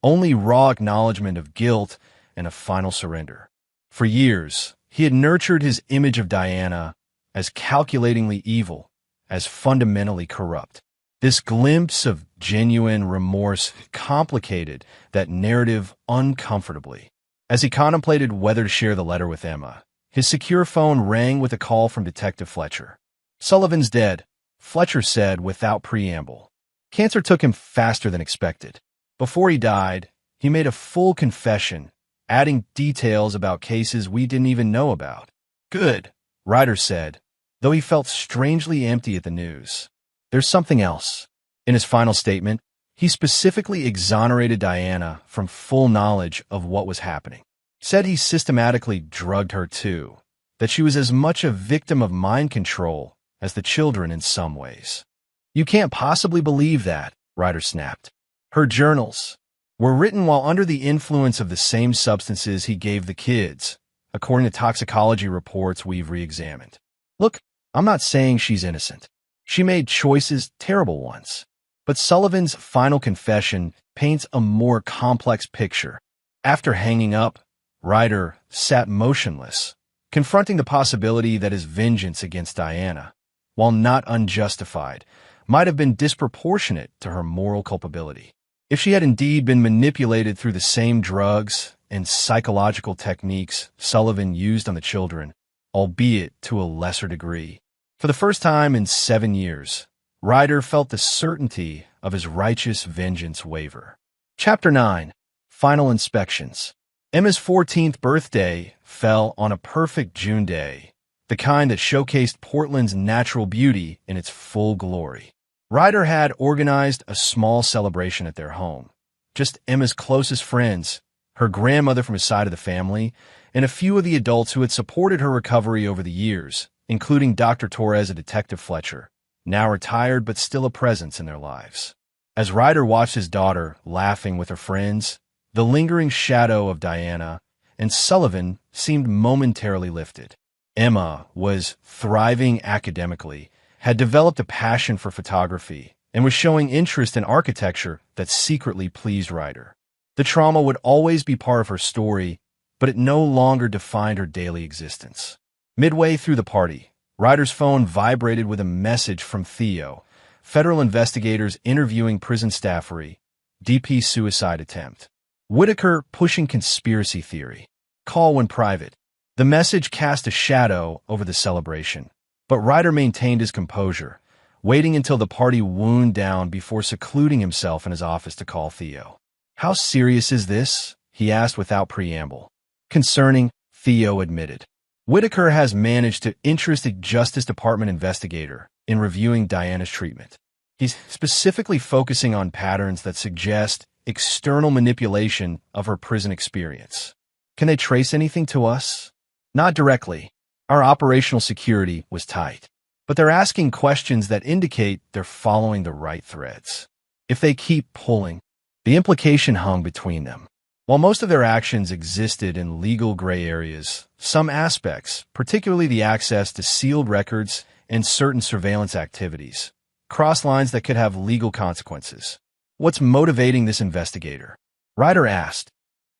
Only raw acknowledgement of guilt and a final surrender. For years, he had nurtured his image of Diana as calculatingly evil, as fundamentally corrupt. This glimpse of genuine remorse complicated that narrative uncomfortably. As he contemplated whether to share the letter with Emma, his secure phone rang with a call from Detective Fletcher. Sullivan's dead, Fletcher said without preamble. Cancer took him faster than expected. Before he died, he made a full confession, adding details about cases we didn't even know about. Good, Ryder said, though he felt strangely empty at the news. There's something else. In his final statement, he specifically exonerated Diana from full knowledge of what was happening. Said he systematically drugged her too, that she was as much a victim of mind control as the children in some ways. You can't possibly believe that, Ryder snapped. Her journals were written while under the influence of the same substances he gave the kids, according to toxicology reports we've re-examined. Look, I'm not saying she's innocent. She made choices, terrible ones. But Sullivan's final confession paints a more complex picture. After hanging up, Ryder sat motionless, confronting the possibility that his vengeance against Diana, while not unjustified, might have been disproportionate to her moral culpability. If she had indeed been manipulated through the same drugs and psychological techniques Sullivan used on the children, albeit to a lesser degree. For the first time in 7 years, Ryder felt the certainty of his righteous vengeance waver. Chapter 9. Final Inspections. Emma's 14th birthday fell on a perfect June day, the kind that showcased Portland's natural beauty in its full glory. Ryder had organized a small celebration at their home. Just Emma's closest friends, her grandmother from his side of the family, and a few of the adults who had supported her recovery over the years, including Dr. Torres and Detective Fletcher, now retired but still a presence in their lives. As Ryder watched his daughter laughing with her friends, the lingering shadow of Diana and Sullivan seemed momentarily lifted. Emma was thriving academically, had developed a passion for photography, and was showing interest in architecture that secretly pleased Ryder. The trauma would always be part of her story, but it no longer defined her daily existence. Midway through the party, Ryder's phone vibrated with a message from Theo, federal investigators interviewing prison staffery, DP suicide attempt. Whitaker pushing conspiracy theory. Call when private. The message cast a shadow over the celebration, but Ryder maintained his composure, waiting until the party wound down before secluding himself in his office to call Theo. How serious is this? He asked without preamble. Concerning, Theo admitted. Whitaker has managed to interest a Justice Department investigator in reviewing Diana's treatment. He's specifically focusing on patterns that suggest external manipulation of her prison experience. Can they trace anything to us? Not directly. Our operational security was tight. But they're asking questions that indicate they're following the right threads. If they keep pulling, the implication hung between them. While most of their actions existed in legal gray areas, some aspects, particularly the access to sealed records and certain surveillance activities, crossed lines that could have legal consequences. What's motivating this investigator? Ryder asked.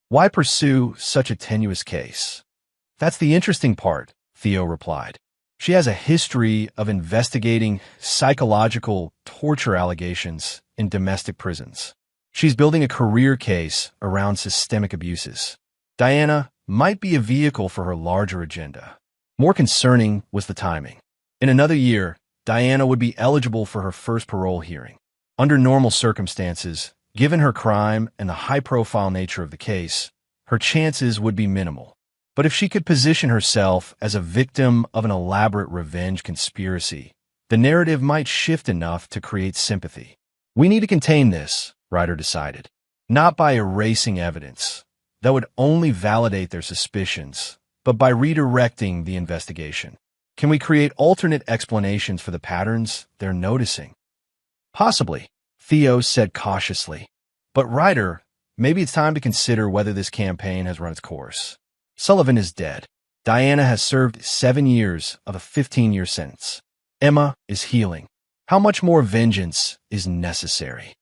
Why pursue such a tenuous case? That's the interesting part, Theo replied. She has a history of investigating psychological torture allegations in domestic prisons. She's building a career case around systemic abuses. Diana might be a vehicle for her larger agenda. More concerning was the timing. In another year, Diana would be eligible for her first parole hearing. Under normal circumstances, given her crime and the high-profile nature of the case, her chances would be minimal. But if she could position herself as a victim of an elaborate revenge conspiracy, the narrative might shift enough to create sympathy. We need to contain this, Ryder decided. Not by erasing evidence that would only validate their suspicions, but by redirecting the investigation. Can we create alternate explanations for the patterns they're noticing? Possibly, Theo said cautiously. But Ryder, maybe it's time to consider whether this campaign has run its course. Sullivan is dead. Diana has served 7 years of a 15-year sentence. Emma is healing. How much more vengeance is necessary?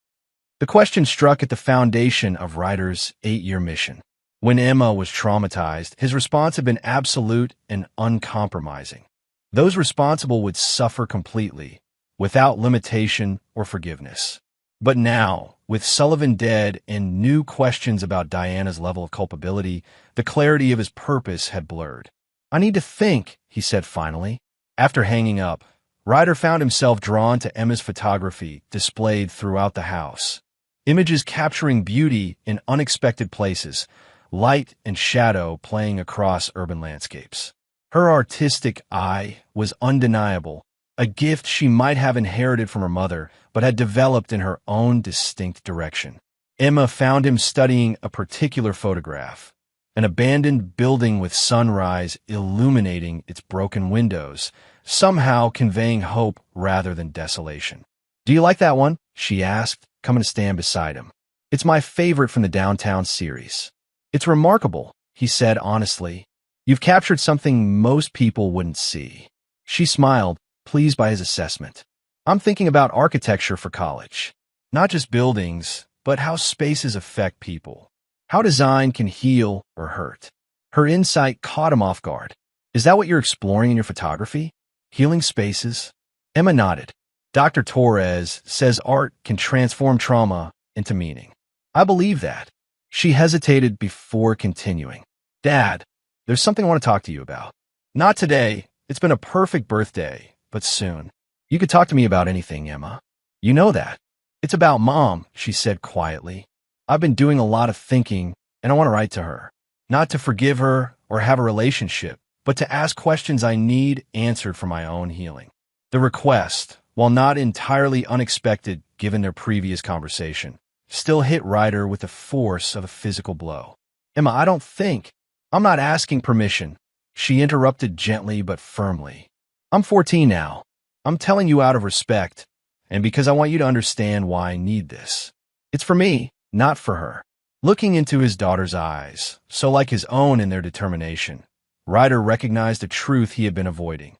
The question struck at the foundation of Ryder's 8-year mission. When Emma was traumatized, his response had been absolute and uncompromising. Those responsible would suffer completely, without limitation or forgiveness. But now, with Sullivan dead and new questions about Diana's level of culpability, the clarity of his purpose had blurred. I need to think, he said finally. After hanging up, Ryder found himself drawn to Emma's photography displayed throughout the house. Images capturing beauty in unexpected places, light and shadow playing across urban landscapes. Her artistic eye was undeniable, a gift she might have inherited from her mother, but had developed in her own distinct direction. Emma found him studying a particular photograph, an abandoned building with sunrise illuminating its broken windows, somehow conveying hope rather than desolation. Do you like that one? She asked, coming to stand beside him. It's my favorite from the Downtown series. It's remarkable, he said honestly. You've captured something most people wouldn't see. She smiled, pleased by his assessment. I'm thinking about architecture for college. Not just buildings, but how spaces affect people. How design can heal or hurt. Her insight caught him off guard. Is that what you're exploring in your photography? Healing spaces? Emma nodded. Dr. Torres says art can transform trauma into meaning. I believe that. She hesitated before continuing. Dad, there's something I want to talk to you about. Not today. It's been a perfect birthday, but soon. You could talk to me about anything, Emma. You know that. It's about Mom, she said quietly. I've been doing a lot of thinking, and I want to write to her. Not to forgive her or have a relationship, but to ask questions I need answered for my own healing. The request, while not entirely unexpected given their previous conversation, still hit Ryder with the force of a physical blow. Emma, I'm not asking permission. She interrupted gently but firmly. I'm 14 now. I'm telling you out of respect, and because I want you to understand why I need this. It's for me, not for her. Looking into his daughter's eyes, so like his own in their determination, Ryder recognized a truth he had been avoiding.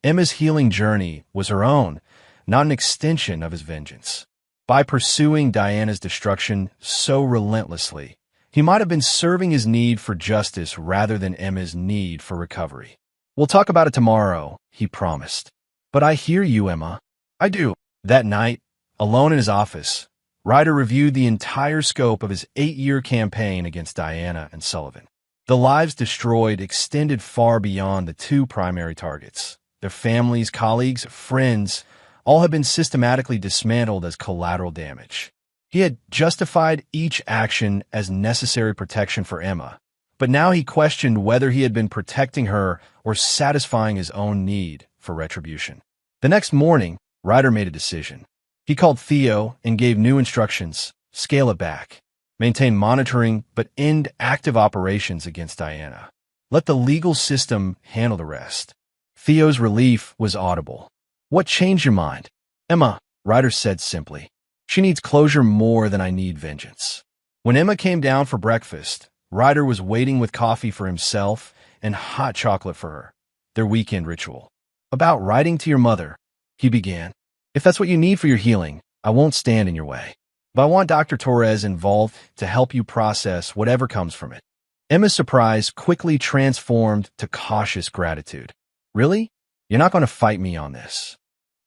Emma's healing journey was her own, not an extension of his vengeance. By pursuing Diana's destruction so relentlessly, he might have been serving his need for justice rather than Emma's need for recovery. We'll talk about it tomorrow, he promised. But I hear you, Emma. I do. That night, alone in his office, Ryder reviewed the entire scope of his 8-year campaign against Diana and Sullivan. The lives destroyed extended far beyond the 2 primary targets. Their families, colleagues, friends, all had been systematically dismantled as collateral damage. He had justified each action as necessary protection for Emma, but now he questioned whether he had been protecting her or satisfying his own need for retribution. The next morning, Ryder made a decision. He called Theo and gave new instructions. Scale it back. Maintain monitoring, but end active operations against Diana. Let the legal system handle the rest. Theo's relief was audible. What changed your mind? Emma, Ryder said simply. She needs closure more than I need vengeance. When Emma came down for breakfast, Ryder was waiting with coffee for himself and hot chocolate for her, their weekend ritual. "About writing to your mother," he began. "If that's what you need for your healing, I won't stand in your way. But I want Dr. Torres involved to help you process whatever comes from it." Emma's surprise quickly transformed to cautious gratitude. "Really? You're not going to fight me on this?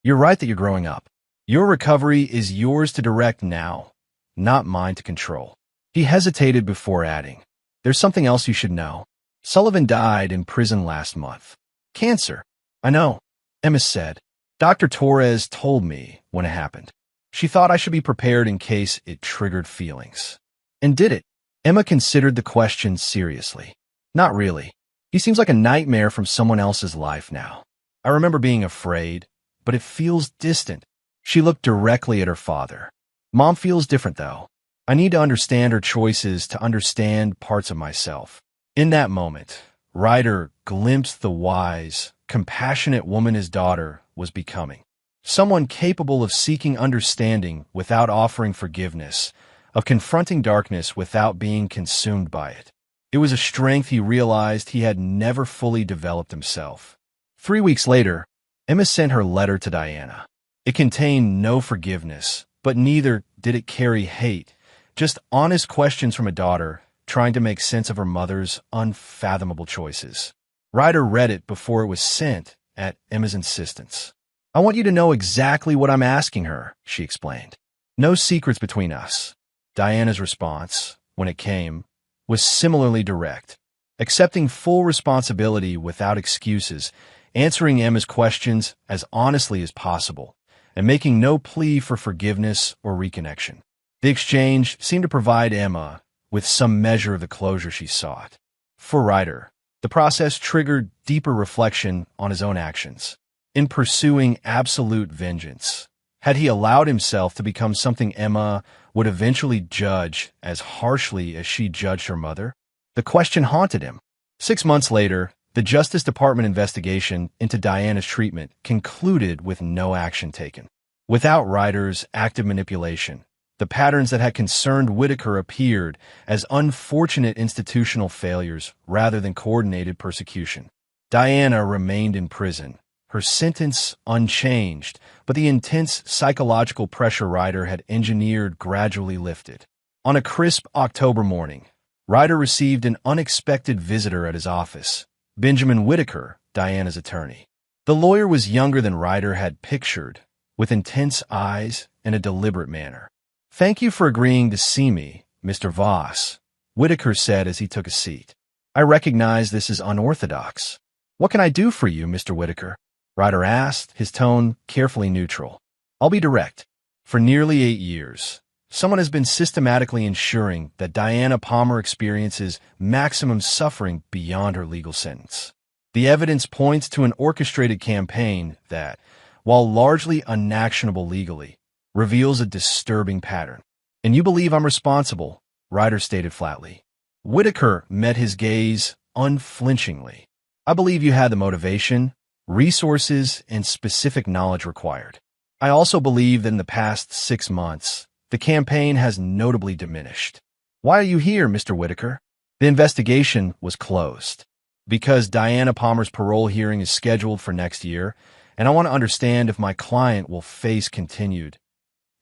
You're right that you're growing up. Your recovery is yours to direct now, not mine to control." He hesitated before adding, "There's something else you should know. Sullivan died in prison last month. Cancer." "I know," Emma said. "Dr. Torres told me when it happened. She thought I should be prepared in case it triggered feelings." "And did it?" Emma considered the question seriously. "Not really. He seems like a nightmare from someone else's life now. I remember being afraid, but it feels distant." She looked directly at her father. "Mom feels different, though. I need to understand her choices to understand parts of myself." In that moment, Ryder glimpsed the wise, compassionate woman his daughter was becoming. Someone capable of seeking understanding without offering forgiveness, of confronting darkness without being consumed by it. It was a strength he realized he had never fully developed himself. 3 weeks later, Emma sent her letter to Diana. It contained no forgiveness, but neither did it carry hate, just honest questions from a daughter trying to make sense of her mother's unfathomable choices. Ryder read it before it was sent at Emma's insistence. "I want you to know exactly what I'm asking her," she explained. "No secrets between us." Diana's response, when it came, was similarly direct, accepting full responsibility without excuses, answering Emma's questions as honestly as possible, and making no plea for forgiveness or reconnection. The exchange seemed to provide Emma with some measure of the closure she sought. For Ryder, the process triggered deeper reflection on his own actions. In pursuing absolute vengeance, had he allowed himself to become something Emma would eventually judge as harshly as she judged her mother? The question haunted him. 6 months later, the Justice Department investigation into Diana's treatment concluded with no action taken. Without Ryder's active manipulation, the patterns that had concerned Whitaker appeared as unfortunate institutional failures rather than coordinated persecution. Diana remained in prison, her sentence unchanged, but the intense psychological pressure Ryder had engineered gradually lifted. On a crisp October morning, Ryder received an unexpected visitor at his office, Benjamin Whitaker, Diana's attorney. The lawyer was younger than Ryder had pictured, with intense eyes and a deliberate manner. "Thank you for agreeing to see me, Mr. Voss," Whitaker said as he took a seat. "I recognize this is unorthodox. What can I do for you, Mr. Whitaker?" Ryder asked, his tone carefully neutral. "I'll be direct. For nearly 8 years, someone has been systematically ensuring that Diana Palmer experiences maximum suffering beyond her legal sentence. The evidence points to an orchestrated campaign that, while largely unactionable legally, reveals a disturbing pattern. And you believe I'm responsible," Ryder stated flatly. Whitaker met his gaze unflinchingly. "I believe you had the motivation, resources, and specific knowledge required. I also believe that in the past 6 months, the campaign has notably diminished. Why are you here, Mr. Whitaker?" The investigation was closed. "Because Diana Palmer's parole hearing is scheduled for next year, and I want to understand if my client will face continued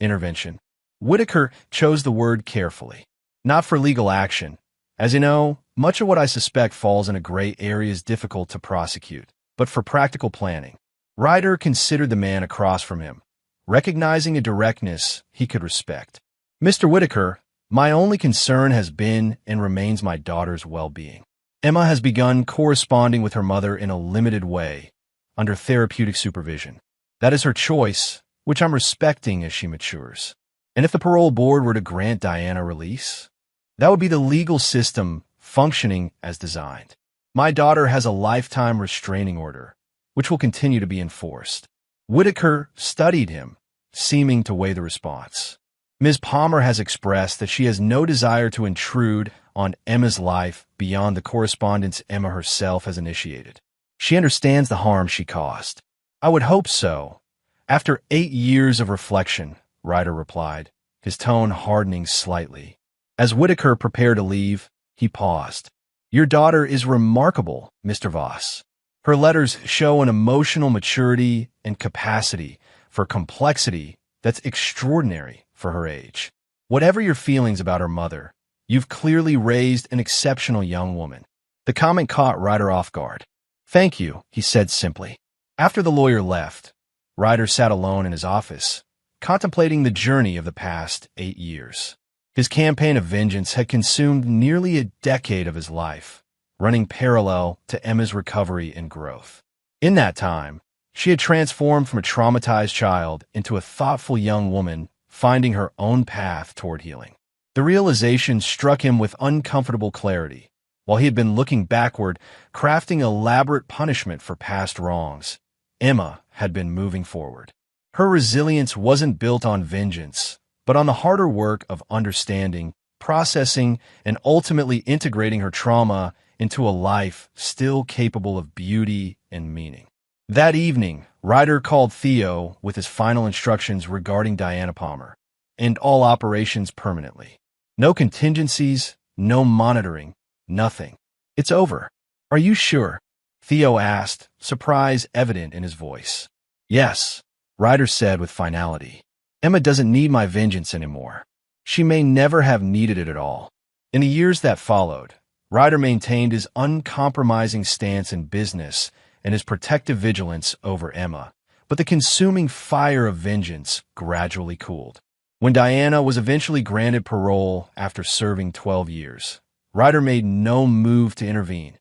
intervention." Whitaker chose the word carefully. "Not for legal action. As you know, much of what I suspect falls in a gray areas difficult to prosecute, but for practical planning." Ryder considered the man across from him, recognizing a directness he could respect. "Mr. Whitaker, my only concern has been and remains my daughter's well-being. Emma has begun corresponding with her mother in a limited way, under therapeutic supervision. That is her choice, which I'm respecting as she matures. And if the parole board were to grant Diana release, that would be the legal system functioning as designed. My daughter has a lifetime restraining order, which will continue to be enforced." Whitaker studied him, seeming to weigh the response. "Ms. Palmer has expressed that she has no desire to intrude on Emma's life beyond the correspondence Emma herself has initiated. She understands the harm she caused." "I would hope so. After 8 years of reflection," Ryder replied, his tone hardening slightly. As Whitaker prepared to leave, he paused. "Your daughter is remarkable, Mr. Voss. Her letters show an emotional maturity and capacity for complexity that's extraordinary for her age. Whatever your feelings about her mother, you've clearly raised an exceptional young woman." The comment caught Ryder off guard. "Thank you," he said simply. After the lawyer left, Ryder sat alone in his office, contemplating the journey of the past 8 years. His campaign of vengeance had consumed nearly a decade of his life, running parallel to Emma's recovery and growth. In that time, she had transformed from a traumatized child into a thoughtful young woman, finding her own path toward healing. The realization struck him with uncomfortable clarity. While he had been looking backward, crafting elaborate punishment for past wrongs, Emma had been moving forward. Her resilience wasn't built on vengeance, but on the harder work of understanding, processing, and ultimately integrating her trauma into a life still capable of beauty and meaning. That evening, Ryder called Theo with his final instructions regarding Diana Palmer: "End all operations permanently. No contingencies, no monitoring, nothing. It's over." "Are you sure?" Theo asked, surprise evident in his voice. "Yes," Ryder said with finality. "Emma doesn't need my vengeance anymore. She may never have needed it at all." In the years that followed, Ryder maintained his uncompromising stance in business and his protective vigilance over Emma, but the consuming fire of vengeance gradually cooled. When Diana was eventually granted parole after serving 12 years, Ryder made no move to intervene,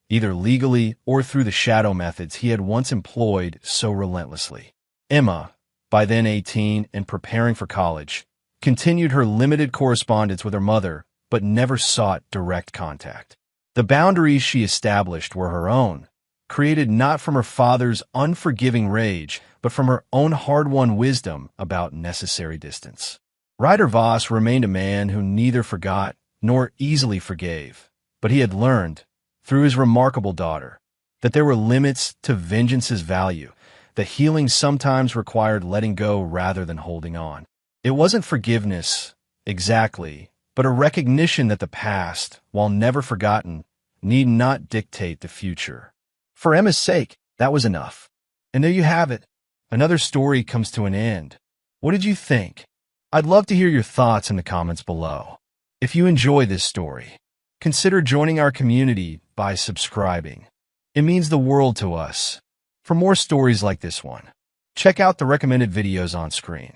either legally or through the shadow methods he had once employed so relentlessly. Emma, by then 18 and preparing for college, continued her limited correspondence with her mother, but never sought direct contact. The boundaries she established were her own, created not from her father's unforgiving rage, but from her own hard-won wisdom about necessary distance. Ryder Voss remained a man who neither forgot nor easily forgave, but he had learned, through his remarkable daughter, that there were limits to vengeance's value, that healing sometimes required letting go rather than holding on. It wasn't forgiveness, exactly, but a recognition that the past, while never forgotten, need not dictate the future. For Emma's sake, that was enough. And there you have it. Another story comes to an end. What did you think? I'd love to hear your thoughts in the comments below. If you enjoy this story, consider joining our community by subscribing. It means the world to us. For more stories like this one, check out the recommended videos on screen,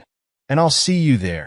and I'll see you there.